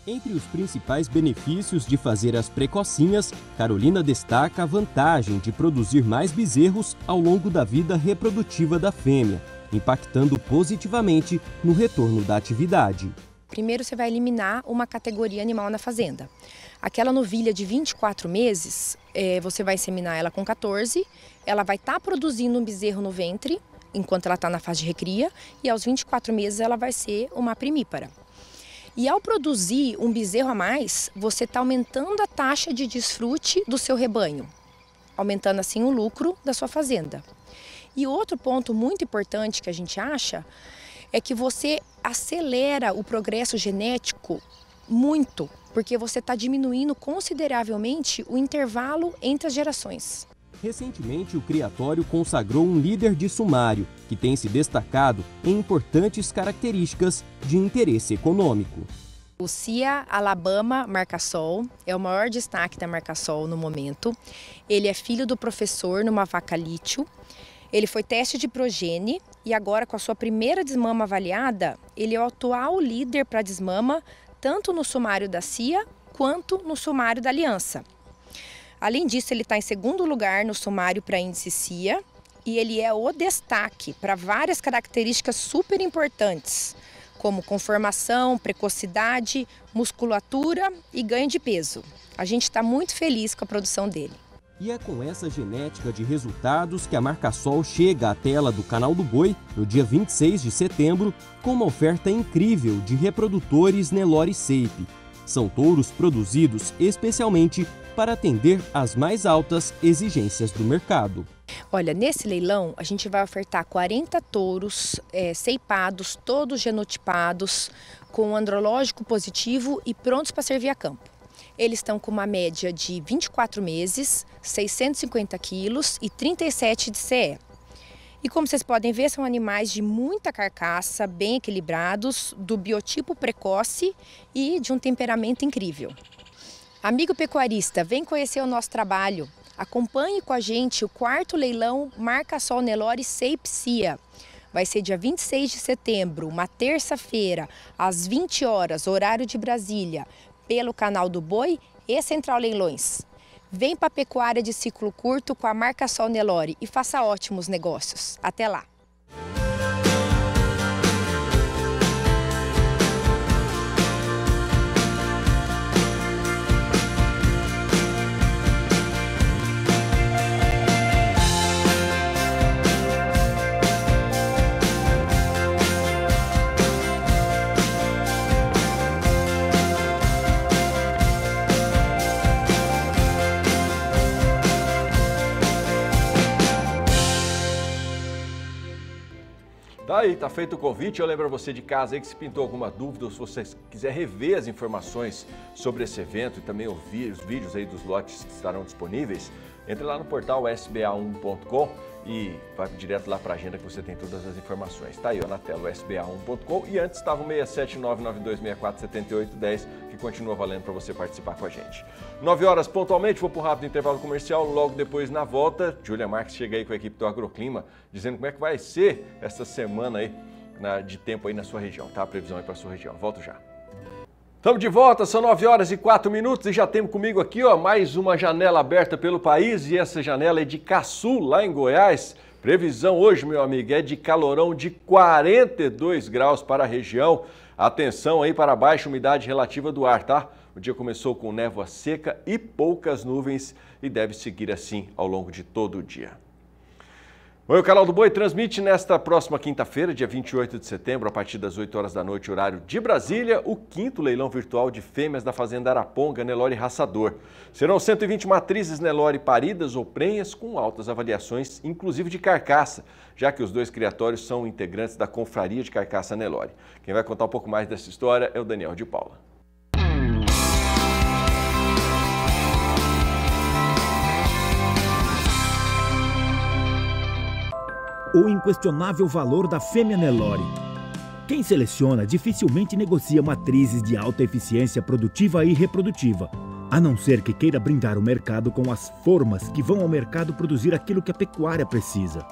Entre os principais benefícios de fazer as precocinhas, Carolina destaca a vantagem de produzir mais bezerros ao longo da vida reprodutiva da fêmea, impactando positivamente no retorno da atividade. Primeiro você vai eliminar uma categoria animal na fazenda. Aquela novilha de 24 meses, você vai inseminar ela com 14, ela vai estar produzindo um bezerro no ventre, enquanto ela está na fase de recria, e aos 24 meses ela vai ser uma primípara. E ao produzir um bezerro a mais, você está aumentando a taxa de desfrute do seu rebanho, aumentando assim o lucro da sua fazenda. E outro ponto muito importante que a gente acha é que você acelera o progresso genético muito, porque você está diminuindo consideravelmente o intervalo entre as gerações. Recentemente, o criatório consagrou um líder de sumário, que tem se destacado em importantes características de interesse econômico. O CIA Alabama Marcasol é o maior destaque da Marcasol no momento. Ele é filho do professor numa vaca lítio. Ele foi teste de progênie e agora, com a sua primeira desmama avaliada, ele é o atual líder para desmama, tanto no sumário da CIA quanto no sumário da Aliança. Além disso, ele está em segundo lugar no sumário para índice CIA e ele é o destaque para várias características super importantes, como conformação, precocidade, musculatura e ganho de peso. A gente está muito feliz com a produção dele. E é com essa genética de resultados que a marca Sol chega à tela do Canal do Boi no dia 26 de setembro com uma oferta incrível de reprodutores Nelore Shape. São touros produzidos especialmente para atender às mais altas exigências do mercado. Olha, nesse leilão a gente vai ofertar 40 touros ceipados, todos genotipados, com andrológico positivo e prontos para servir a campo. Eles estão com uma média de 24 meses, 650 quilos e 37 de CE. E como vocês podem ver, são animais de muita carcaça, bem equilibrados, do biotipo precoce e de um temperamento incrível. Amigo pecuarista, vem conhecer o nosso trabalho. Acompanhe com a gente o 4º leilão Marca Sol Nelore Shape CIA. Vai ser dia 26 de setembro, uma terça-feira, às 20 horas, horário de Brasília, pelo Canal do Boi e Central Leilões. Vem para a pecuária de ciclo curto com a Marca Sol Nelore e faça ótimos negócios. Até lá! Tá aí, tá feito o convite. Eu lembro a você de casa aí que se pintou alguma dúvida ou se você quiser rever as informações sobre esse evento e também ouvir os vídeos aí dos lotes que estarão disponíveis, entre lá no portal sba1.com e vai direto lá para a agenda que você tem todas as informações. Tá aí ó, na tela, o sba1.com, e antes estava o 67992647810, que continua valendo para você participar com a gente. 9 horas pontualmente, vou para um rápido intervalo comercial, logo depois na volta, Júlia Marques chega aí com a equipe do Agroclima, dizendo como é que vai ser essa semana aí de tempo aí na sua região, tá? A previsão aí para a sua região. Volto já. Estamos de volta, são 9 horas e 4 minutos e já temos comigo aqui ó, mais uma janela aberta pelo país, e essa janela é de Caçu, lá em Goiás. Previsão hoje, meu amigo, é de calorão de 42 graus para a região. Atenção aí para a baixa umidade relativa do ar, tá? O dia começou com névoa seca e poucas nuvens e deve seguir assim ao longo de todo o dia. Bom, o Canal do Boi transmite nesta próxima quinta-feira, dia 28 de setembro, a partir das 8 horas da noite, horário de Brasília, o 5º leilão virtual de fêmeas da Fazenda Araponga Nelore Raçador. Serão 120 matrizes Nelore paridas ou prenhas com altas avaliações, inclusive de carcaça, já que os dois criatórios são integrantes da Confraria de Carcaça Nelore. Quem vai contar um pouco mais dessa história é o Daniel de Paula. O inquestionável valor da fêmea Nelore. Quem seleciona dificilmente negocia matrizes de alta eficiência produtiva e reprodutiva, a não ser que queira brindar o mercado com as formas que vão ao mercado produzir aquilo que a pecuária precisa.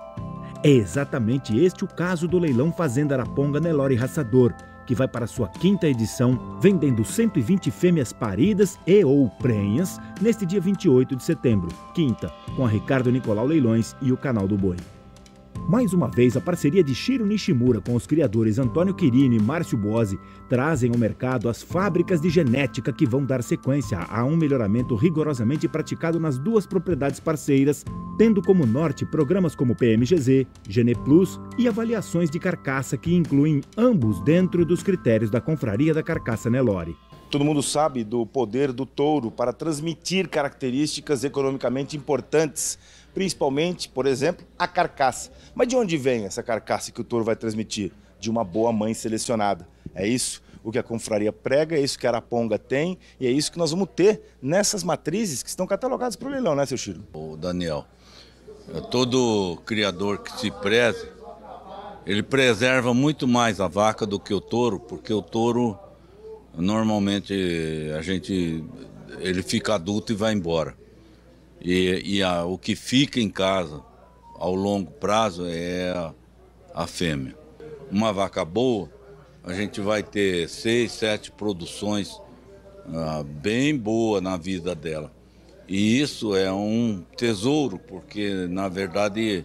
É exatamente este o caso do leilão Fazenda Araponga Nelore Raçador, que vai para sua 5ª edição, vendendo 120 fêmeas paridas e ou prenhas neste dia 28 de setembro, quinta, com a Ricardo Nicolau Leilões e o Canal do Boi. Mais uma vez, a parceria de Shiro Nishimura com os criadores Antônio Quirino e Márcio Bozzi trazem ao mercado as fábricas de genética que vão dar sequência a um melhoramento rigorosamente praticado nas duas propriedades parceiras, tendo como norte programas como PMGZ, Gene Plus e avaliações de carcaça que incluem ambos dentro dos critérios da Confraria da Carcaça Nelore. Todo mundo sabe do poder do touro para transmitir características economicamente importantes, principalmente, por exemplo, a carcaça. Mas de onde vem essa carcaça que o touro vai transmitir? De uma boa mãe selecionada. É isso o que a confraria prega, é isso que a Araponga tem e é isso que nós vamos ter nessas matrizes que estão catalogadas para o leilão, né, seu Chiro? O Daniel, todo criador que se preze, ele preserva muito mais a vaca do que o touro, porque o touro, normalmente, ele fica adulto e vai embora. O que fica em casa ao longo prazo é a fêmea. Uma vaca boa, a gente vai ter 6, 7 produções bem boas na vida dela. E isso é um tesouro, porque na verdade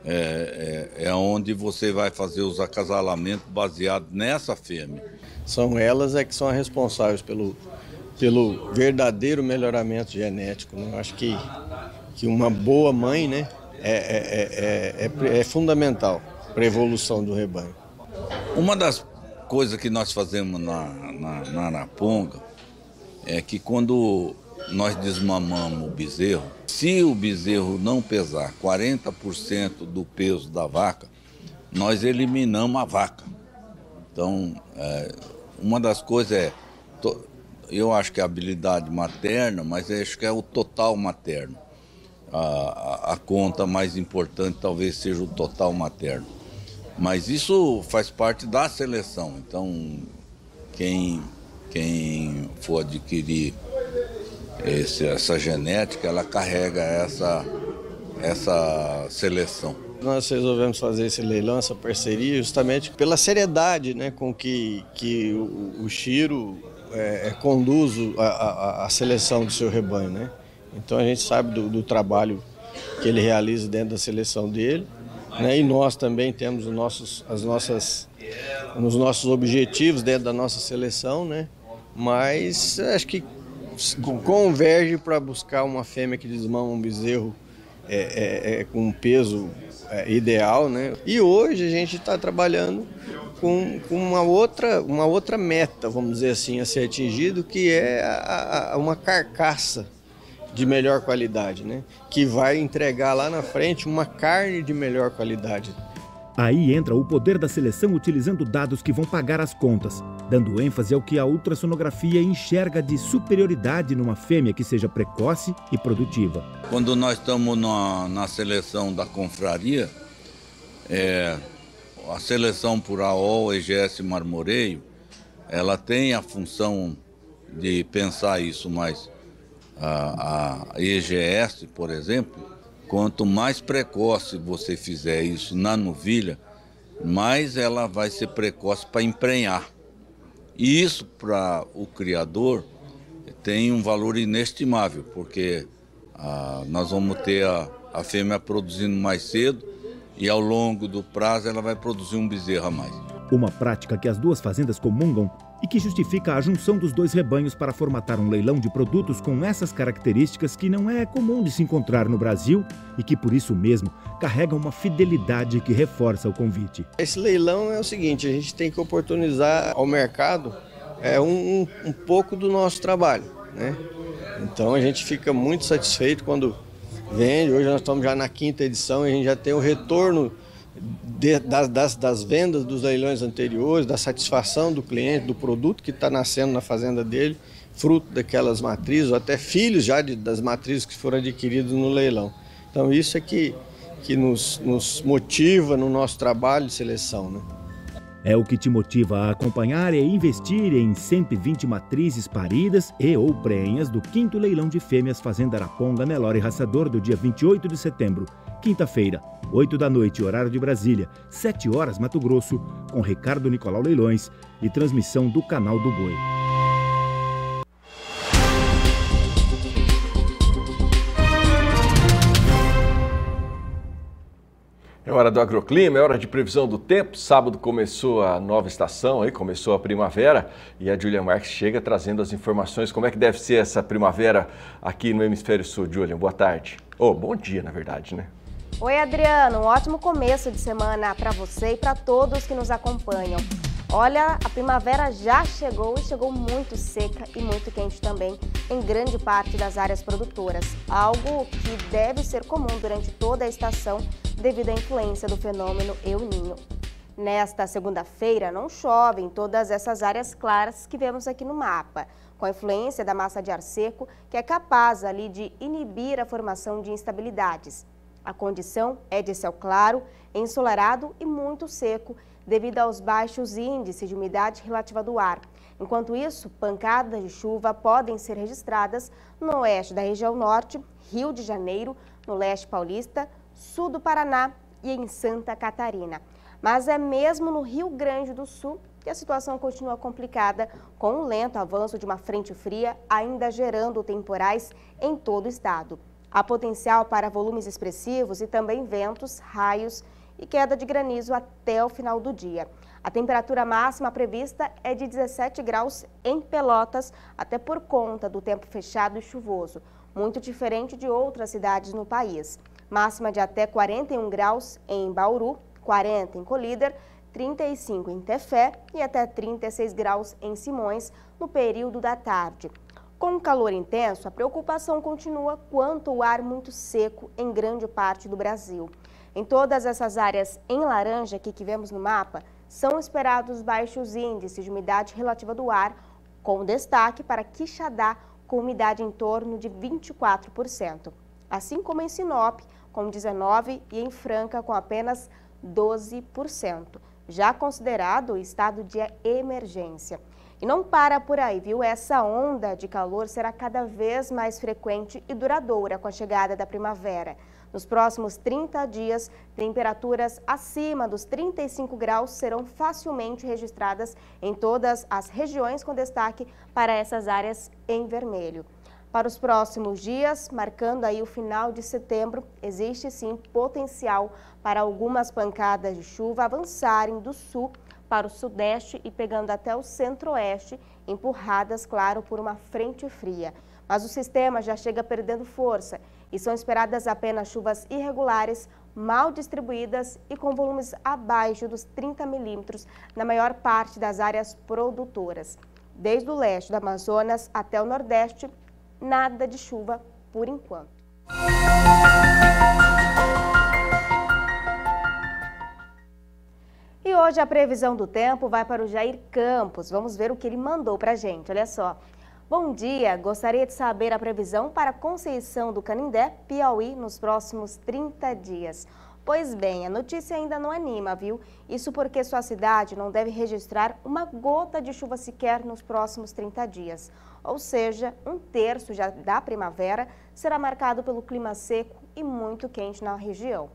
é onde você vai fazer os acasalamentos baseados nessa fêmea. São elas que são as responsáveis pelo verdadeiro melhoramento genético, né? Eu acho que uma boa mãe, né, é fundamental para a evolução do rebanho. Uma das coisas que nós fazemos na Araponga é que quando nós desmamamos o bezerro, se o bezerro não pesar 40% do peso da vaca, nós eliminamos a vaca. Então, uma das coisas eu acho que é a habilidade materna, mas eu acho que é o total materno. A conta mais importante talvez seja o total materno. Mas isso faz parte da seleção. Então, quem for adquirir essa genética, ela carrega essa seleção. Nós resolvemos fazer esse leilão, essa parceria, justamente pela seriedade, né, com que o Chiro conduz a seleção do seu rebanho, né? Então a gente sabe do trabalho que ele realiza dentro da seleção dele, né? E nós também temos os nossos objetivos dentro da nossa seleção, né? Mas acho que converge para buscar uma fêmea que desmama um bezerro com um peso ideal, né? E hoje a gente está trabalhando com uma outra meta, vamos dizer assim, a ser atingido, que é uma carcaça de melhor qualidade, né? Que vai entregar lá na frente uma carne de melhor qualidade. Aí entra o poder da seleção utilizando dados que vão pagar as contas, dando ênfase ao que a ultrassonografia enxerga de superioridade numa fêmea que seja precoce e produtiva. Quando nós estamos na seleção da confraria, a seleção por AOL, EGS Marmoreio, ela tem a função de pensar isso, mas a EGS, por exemplo, quanto mais precoce você fizer isso na novilha, mais ela vai ser precoce para emprenhar. E isso, para o criador, tem um valor inestimável, porque nós vamos ter a fêmea produzindo mais cedo e ao longo do prazo ela vai produzir um bezerro a mais. Uma prática que as duas fazendas comungam e que justifica a junção dos dois rebanhos para formatar um leilão de produtos com essas características que não é comum de se encontrar no Brasil e que, por isso mesmo, carrega uma fidelidade que reforça o convite. Esse leilão é o seguinte, a gente tem que oportunizar ao mercado um pouco do nosso trabalho, né? Então a gente fica muito satisfeito quando vende. Hoje nós estamos já na 5ª edição e a gente já tem o retorno das vendas dos leilões anteriores, da satisfação do cliente, do produto que está nascendo na fazenda dele, fruto daquelas matrizes, ou até filhos já das matrizes que foram adquiridos no leilão. Então isso é que nos motiva no nosso trabalho de seleção, né? É o que te motiva a acompanhar e investir em 120 matrizes paridas e ou prenhas do 5º leilão de fêmeas Fazenda Araponga Nelore Raçador do dia 28 de setembro, quinta-feira, 8 da noite, horário de Brasília, 7 horas Mato Grosso, com Ricardo Nicolau Leilões e transmissão do Canal do Boi. É hora do agroclima, é hora de previsão do tempo. Sábado começou a nova estação, aí começou a primavera e a Julian Marques chega trazendo as informações. Como é que deve ser essa primavera aqui no Hemisfério Sul, Julian? Boa tarde. Bom dia, na verdade, né? Oi, Adriano. Um ótimo começo de semana para você e para todos que nos acompanham. Olha, a primavera já chegou e chegou muito seca e muito quente também em grande parte das áreas produtoras, algo que deve ser comum durante toda a estação devido à influência do fenômeno El Niño. Nesta segunda-feira não chove em todas essas áreas claras que vemos aqui no mapa, com a influência da massa de ar seco que é capaz ali de inibir a formação de instabilidades. A condição é de céu claro, ensolarado e muito seco, devido aos baixos índices de umidade relativa do ar. Enquanto isso, pancadas de chuva podem ser registradas no oeste da região norte, Rio de Janeiro, no leste paulista, sul do Paraná e em Santa Catarina. Mas é mesmo no Rio Grande do Sul que a situação continua complicada, com um lento avanço de uma frente fria ainda gerando temporais em todo o estado. Há potencial para volumes expressivos e também ventos, raios e queda de granizo até o final do dia. A temperatura máxima prevista é de 17 graus em Pelotas, até por conta do tempo fechado e chuvoso, muito diferente de outras cidades no país. Máxima de até 41 graus em Bauru, 40 em Colíder, 35 em Tefé e até 36 graus em Simões no período da tarde. Com o calor intenso, a preocupação continua quanto ao ar muito seco em grande parte do Brasil. Em todas essas áreas em laranja aqui que vemos no mapa, são esperados baixos índices de umidade relativa do ar, com destaque para Quixadá, com umidade em torno de 24%. Assim como em Sinop, com 19%, e em Franca, com apenas 12%. Já considerado estado de emergência. E não para por aí, viu? Essa onda de calor será cada vez mais frequente e duradoura com a chegada da primavera. Nos próximos 30 dias, temperaturas acima dos 35 graus serão facilmente registradas em todas as regiões, com destaque para essas áreas em vermelho. Para os próximos dias, marcando aí o final de setembro, existe sim potencial para algumas pancadas de chuva avançarem do sul para o sudeste e pegando até o centro-oeste, empurradas, claro, por uma frente fria. Mas o sistema já chega perdendo força e são esperadas apenas chuvas irregulares, mal distribuídas e com volumes abaixo dos 30 milímetros na maior parte das áreas produtoras. Desde o leste do Amazonas até o nordeste, nada de chuva por enquanto. E hoje a previsão do tempo vai para o Jair Campos. Vamos ver o que ele mandou para a gente, olha só. Bom dia, gostaria de saber a previsão para Conceição do Canindé, Piauí, nos próximos 30 dias. Pois bem, a notícia ainda não anima, viu? Isso porque sua cidade não deve registrar uma gota de chuva sequer nos próximos 30 dias. Ou seja, um terço já da primavera será marcado pelo clima seco e muito quente na região.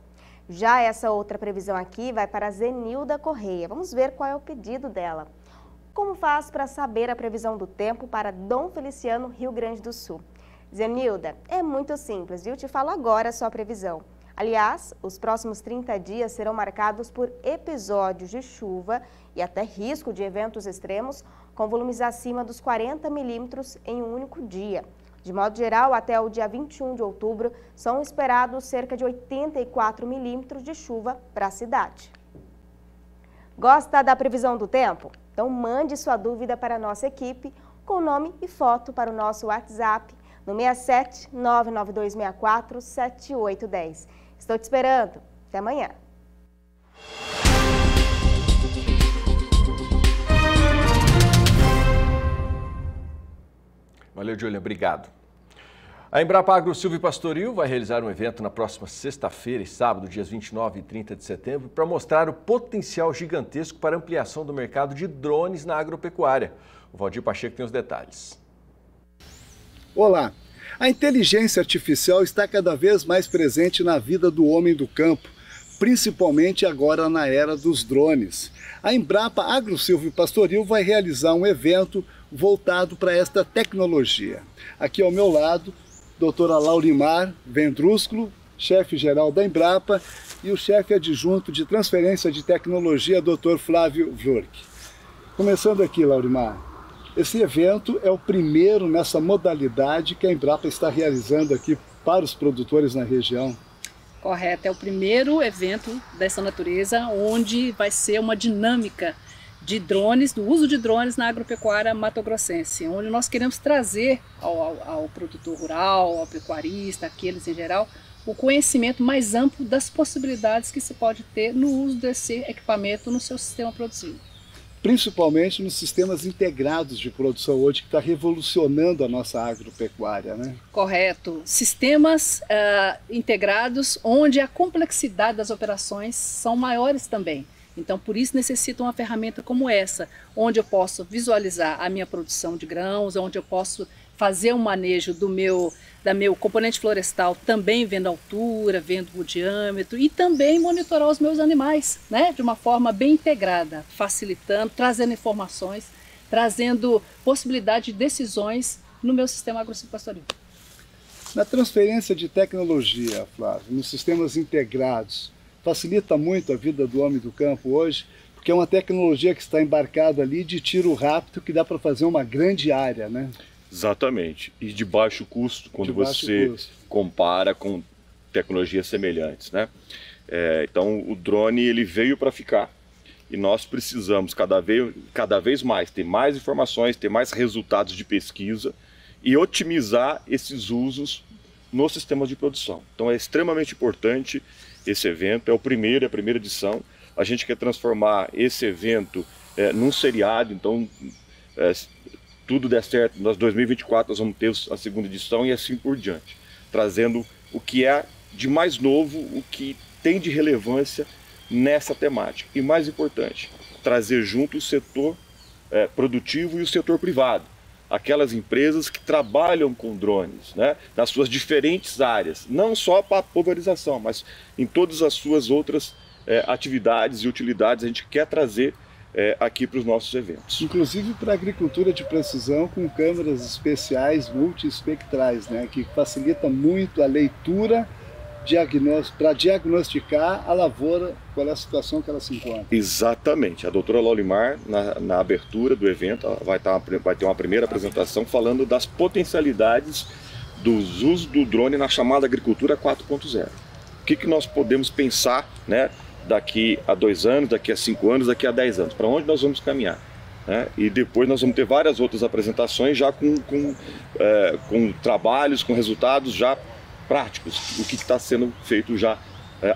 Já essa outra previsão aqui vai para a Zenilda Correia. Vamos ver qual é o pedido dela. Como faz para saber a previsão do tempo para Dom Feliciano, Rio Grande do Sul? Zenilda, é muito simples, viu? Te falo agora a sua previsão. Aliás, os próximos 30 dias serão marcados por episódios de chuva e até risco de eventos extremos com volumes acima dos 40 milímetros em um único dia. De modo geral, até o dia 21 de outubro, são esperados cerca de 84 milímetros de chuva para a cidade. Gosta da previsão do tempo? Então mande sua dúvida para a nossa equipe com nome e foto para o nosso WhatsApp no 67 99264 7810. Estou te esperando. Até amanhã. Valeu, Júlia. Obrigado. A Embrapa Agro Silvopastoril vai realizar um evento na próxima sexta-feira e sábado, dias 29 e 30 de setembro, para mostrar o potencial gigantesco para ampliação do mercado de drones na agropecuária. O Valdir Pacheco tem os detalhes. Olá! A inteligência artificial está cada vez mais presente na vida do homem do campo, principalmente agora na era dos drones. A Embrapa Agro Silvopastoril vai realizar um evento voltado para esta tecnologia. Aqui ao meu lado, doutora Laurimar Vendrúsculo, chefe-geral da Embrapa, e o chefe adjunto de transferência de tecnologia, doutor Flávio Vlurk. Começando aqui, Laurimar, esse evento é o primeiro nessa modalidade que a Embrapa está realizando aqui para os produtores na região. Correto, é o primeiro evento dessa natureza onde vai ser uma dinâmica de drones, do uso de drones na agropecuária mato-grossense, onde nós queremos trazer ao produtor rural, ao pecuarista, aqueles em geral, o conhecimento mais amplo das possibilidades que se pode ter no uso desse equipamento no seu sistema produtivo. Principalmente nos sistemas integrados de produção hoje, que está revolucionando a nossa agropecuária, né? Correto. Sistemas integrados onde a complexidade das operações são maiores também. Então, por isso necessita uma ferramenta como essa, onde eu posso visualizar a minha produção de grãos, onde eu posso fazer um manejo do meu componente florestal, também vendo a altura, vendo o diâmetro e também monitorar os meus animais, né, de uma forma bem integrada, facilitando, trazendo informações, trazendo possibilidade de decisões no meu sistema agro-silvopastoril. Na transferência de tecnologia, Flávio, nos sistemas integrados, facilita muito a vida do homem do campo hoje, porque é uma tecnologia que está embarcada ali de tiro rápido que dá para fazer uma grande área, né? Exatamente, e de baixo custo, quando você compara com tecnologias semelhantes, né? Então o drone ele veio para ficar e nós precisamos cada vez mais ter mais informações, ter mais resultados de pesquisa e otimizar esses usos nos sistemas de produção. Então é extremamente importante esse evento, é a primeira edição. A gente quer transformar esse evento num seriado, então tudo der certo, nós 2024 nós vamos ter a segunda edição e assim por diante, trazendo o que é de mais novo, o que tem de relevância nessa temática. E mais importante, trazer junto o setor produtivo e o setor privado, aquelas empresas que trabalham com drones, né, nas suas diferentes áreas, não só para a pulverização, mas em todas as suas outras atividades e utilidades, a gente quer trazer aqui para os nossos eventos. Inclusive para a agricultura de precisão com câmeras especiais multiespectrais, né, que facilita muito a leitura para diagnosticar a lavoura, qual é a situação que ela se encontra. Exatamente. A doutora Laulimar, na abertura do evento, vai ter uma primeira apresentação falando das potencialidades dos usos do drone na chamada agricultura 4.0. O que nós podemos pensar, né, daqui a 2 anos, daqui a 5 anos, daqui a 10 anos, para onde nós vamos caminhar. Né? E depois nós vamos ter várias outras apresentações já com trabalhos, com resultados já práticos, o que está sendo feito já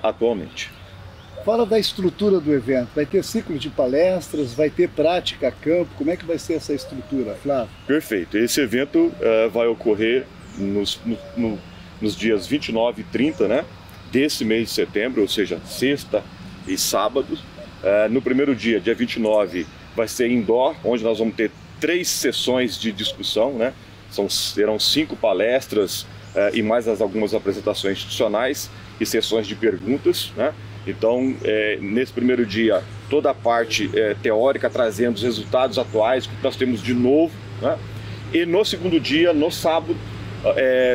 atualmente. Fala da estrutura do evento, vai ter ciclo de palestras, vai ter prática a campo, como é que vai ser essa estrutura, Flávio? Perfeito, esse evento vai ocorrer nos dias 29 e 30, né, desse mês de setembro, ou seja, sexta e sábado. No primeiro dia, dia 29, vai ser indoor, onde nós vamos ter 3 sessões de discussão, né? Serão 5 palestras e mais algumas apresentações institucionais e sessões de perguntas, né? Então, nesse primeiro dia, toda a parte teórica trazendo os resultados atuais, o que nós temos de novo, né? E no segundo dia, no sábado,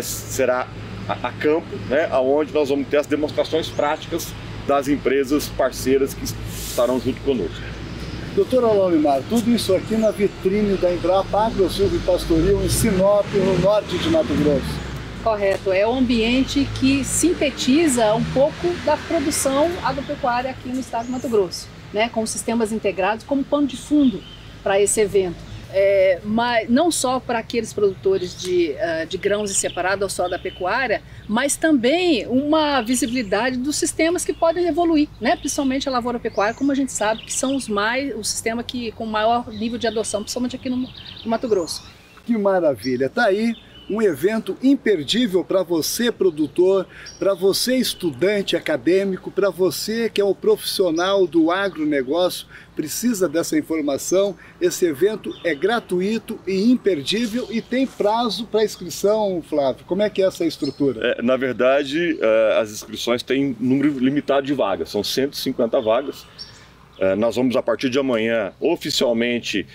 será a campo, né? Onde nós vamos ter as demonstrações práticas das empresas parceiras que estarão junto conosco. Doutora Laulimar, tudo isso aqui na vitrine da Embrapa Agrosilvopastoril em Sinop, no norte de Mato Grosso. Correto, é um ambiente que sintetiza um pouco da produção agropecuária aqui no estado de Mato Grosso, né, com sistemas integrados como pano de fundo para esse evento. Mas não só para aqueles produtores de grãos e separado ou só da pecuária, mas também uma visibilidade dos sistemas que podem evoluir, né? Principalmente a lavoura pecuária, como a gente sabe que são o sistema com maior nível de adoção, principalmente aqui no Mato Grosso. Que maravilha, tá aí um evento imperdível para você, produtor, para você, estudante acadêmico, para você que é um profissional do agronegócio, precisa dessa informação. Esse evento é gratuito e imperdível e tem prazo para inscrição, Flávio. Como é que é essa estrutura? Na verdade, as inscrições têm número limitado de vagas, são 150 vagas. Nós vamos, a partir de amanhã, oficialmente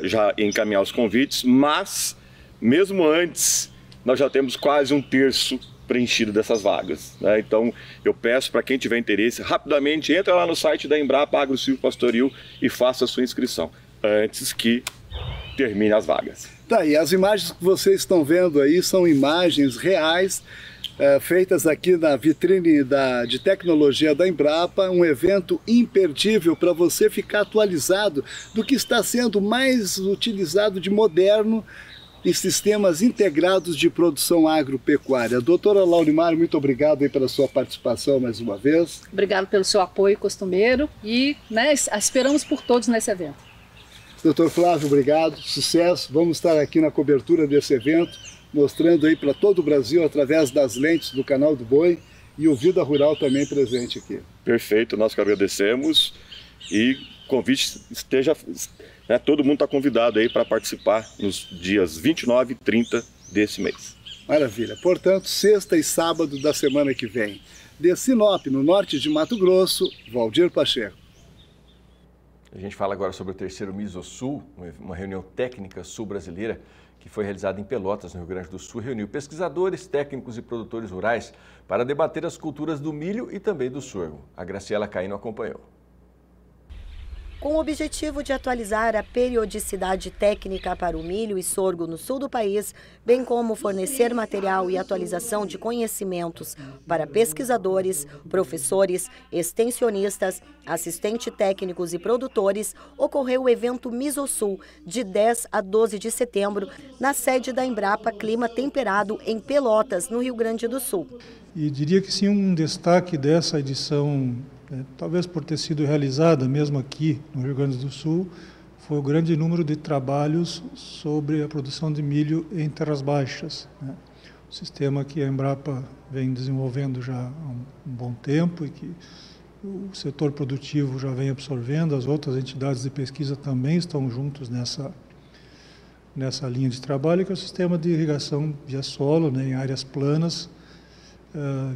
já encaminhar os convites, mas mesmo antes, nós já temos quase 1/3 preenchido dessas vagas, né? Então, eu peço para quem tiver interesse, rapidamente entra lá no site da Embrapa Agrosilvopastoril e faça a sua inscrição, antes que termine as vagas. Tá aí, as imagens que vocês estão vendo aí são imagens reais, feitas aqui na vitrine de tecnologia da Embrapa, um evento imperdível para você ficar atualizado do que está sendo mais utilizado de moderno em sistemas integrados de produção agropecuária. Doutora Laulimar, muito obrigado aí pela sua participação mais uma vez. Obrigado pelo seu apoio costumeiro e, né, esperamos por todos nesse evento. Doutor Flávio, obrigado, sucesso. Vamos estar aqui na cobertura desse evento, mostrando aí para todo o Brasil através das lentes do Canal do Boi e o Vida Rural também presente aqui. Perfeito, nós que agradecemos e o convite esteja... todo mundo está convidado aí para participar nos dias 29 e 30 desse mês. Maravilha. Portanto, sexta e sábado da semana que vem. De Sinop, no norte de Mato Grosso, Valdir Pacheco. A gente fala agora sobre o terceiro MISOSul, uma reunião técnica sul-brasileira que foi realizada em Pelotas, no Rio Grande do Sul, reuniu pesquisadores, técnicos e produtores rurais para debater as culturas do milho e também do sorgo. A Graciela Caíno acompanhou. Com o objetivo de atualizar a periodicidade técnica para o milho e sorgo no sul do país, bem como fornecer material e atualização de conhecimentos para pesquisadores, professores, extensionistas, assistentes técnicos e produtores, ocorreu o evento MisoSul, de 10 a 12 de setembro, na sede da Embrapa Clima Temperado, em Pelotas, no Rio Grande do Sul. E diria que sim, um destaque dessa edição, talvez por ter sido realizada mesmo aqui no Rio Grande do Sul, foi o grande número de trabalhos sobre a produção de milho em terras baixas. Um sistema que a Embrapa vem desenvolvendo já há um bom tempo e que o setor produtivo já vem absorvendo, as outras entidades de pesquisa também estão juntos nessa linha de trabalho, que é o sistema de irrigação via solo, em áreas planas,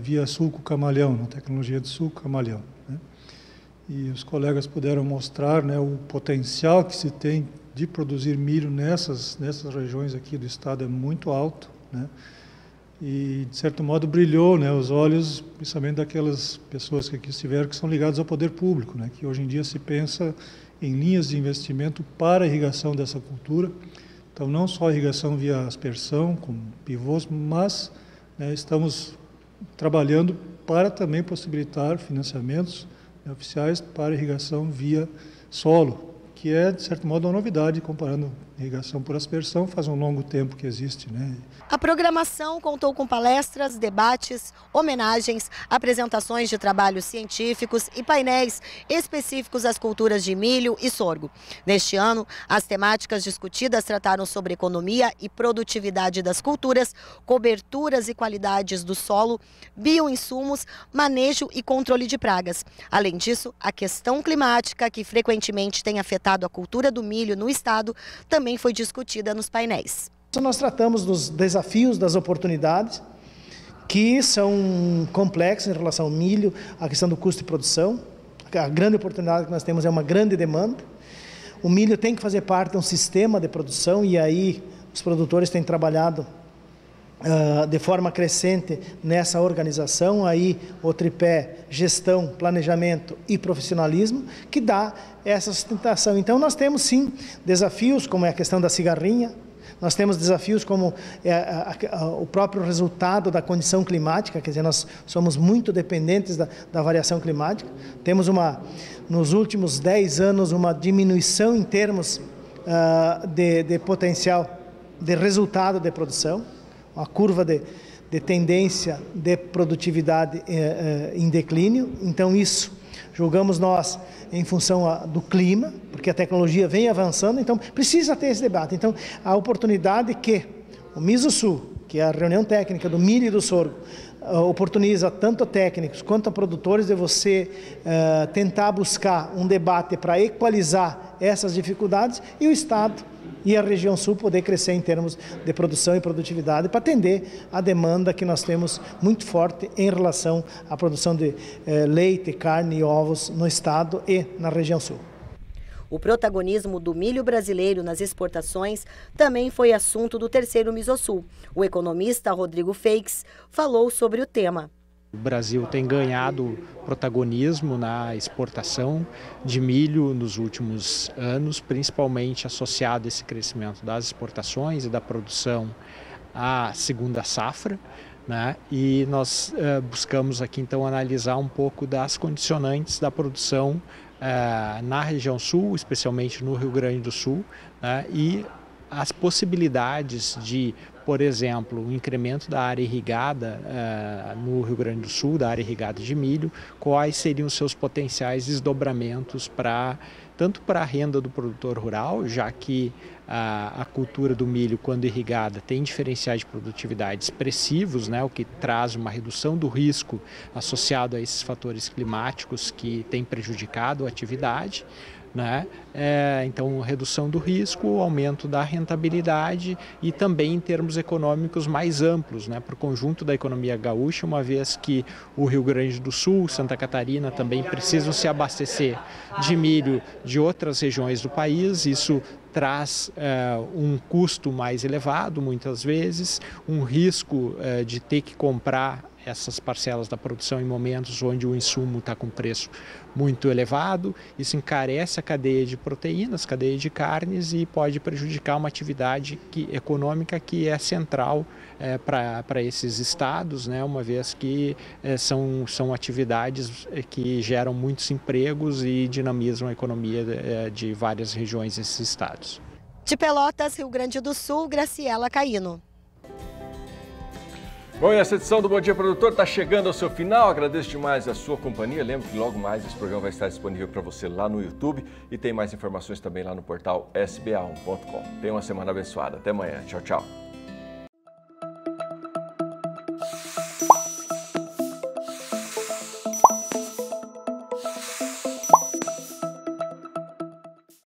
via sulco-camaleão, na tecnologia de sulco-camaleão. E os colegas puderam mostrar o potencial que se tem de produzir milho nessas regiões aqui do estado é muito alto, e de certo modo brilhou os olhos, principalmente daquelas pessoas que aqui estiveram, que são ligadas ao poder público, que hoje em dia se pensa em linhas de investimento para a irrigação dessa cultura. Então, não só a irrigação via aspersão, com pivôs, mas estamos trabalhando para também possibilitar financiamentos oficiais para irrigação via solo, que é, de certo modo, uma novidade, comparando irrigação por aspersão, faz um longo tempo que existe. A programação contou com palestras, debates, homenagens, apresentações de trabalhos científicos e painéis específicos às culturas de milho e sorgo. Neste ano, as temáticas discutidas trataram sobre economia e produtividade das culturas, coberturas e qualidades do solo, bioinsumos, manejo e controle de pragas. Além disso, a questão climática, que frequentemente tem afetado a cultura do milho no estado, também foi discutida nos painéis. Nós tratamos dos desafios, das oportunidades, que são complexos em relação ao milho, a questão do custo de produção. A grande oportunidade que nós temos é uma grande demanda. O milho tem que fazer parte de um sistema de produção e aí os produtores têm trabalhado de forma crescente nessa organização, aí o tripé gestão, planejamento e profissionalismo, que dá essa sustentação. Então nós temos sim desafios, como é a questão da cigarrinha, nós temos desafios como o próprio resultado da condição climática, quer dizer, nós somos muito dependentes da variação climática. Temos nos últimos 10 anos uma diminuição em termos de potencial de resultado de produção, uma curva de tendência de produtividade em declínio. Então isso julgamos nós em função do clima, porque a tecnologia vem avançando, então precisa ter esse debate. Então a oportunidade que o MisoSul, que é a reunião técnica do milho e do sorgo, oportuniza tanto a técnicos quanto a produtores de você tentar buscar um debate para equalizar essas dificuldades e o Estado e a região sul poder crescer em termos de produção e produtividade para atender a demanda que nós temos muito forte em relação à produção de leite, carne e ovos no estado e na região sul. O protagonismo do milho brasileiro nas exportações também foi assunto do terceiro MisoSul. O economista Rodrigo Feix falou sobre o tema. O Brasil tem ganhado protagonismo na exportação de milho nos últimos anos, principalmente associado a esse crescimento das exportações e da produção à segunda safra, E nós buscamos aqui então analisar um pouco das condicionantes da produção na região sul, especialmente no Rio Grande do Sul, e as possibilidades de, por exemplo, o incremento da área irrigada no Rio Grande do Sul, da área irrigada de milho, quais seriam os seus potenciais desdobramentos tanto para a renda do produtor rural, já que a cultura do milho, quando irrigada, tem diferenciais de produtividade expressivos, o que traz uma redução do risco associado a esses fatores climáticos que têm prejudicado a atividade. Então, redução do risco, aumento da rentabilidade e também em termos econômicos mais amplos, para o conjunto da economia gaúcha, uma vez que o Rio Grande do Sul, Santa Catarina também precisam se abastecer de milho de outras regiões do país. Isso traz um custo mais elevado, muitas vezes, um risco de ter que comprar essas parcelas da produção em momentos onde o insumo está com preço muito elevado. Isso encarece a cadeia de proteínas, cadeia de carnes e pode prejudicar uma atividade econômica que é central para esses estados, né, uma vez que são atividades que geram muitos empregos e dinamizam a economia de várias regiões desses estados. De Pelotas, Rio Grande do Sul, Graciela Caíno. Bom, e essa edição do Bom Dia Produtor está chegando ao seu final. Agradeço demais a sua companhia. Lembro que logo mais esse programa vai estar disponível para você lá no YouTube e tem mais informações também lá no portal sba1.com. Tenha uma semana abençoada. Até amanhã. Tchau, tchau.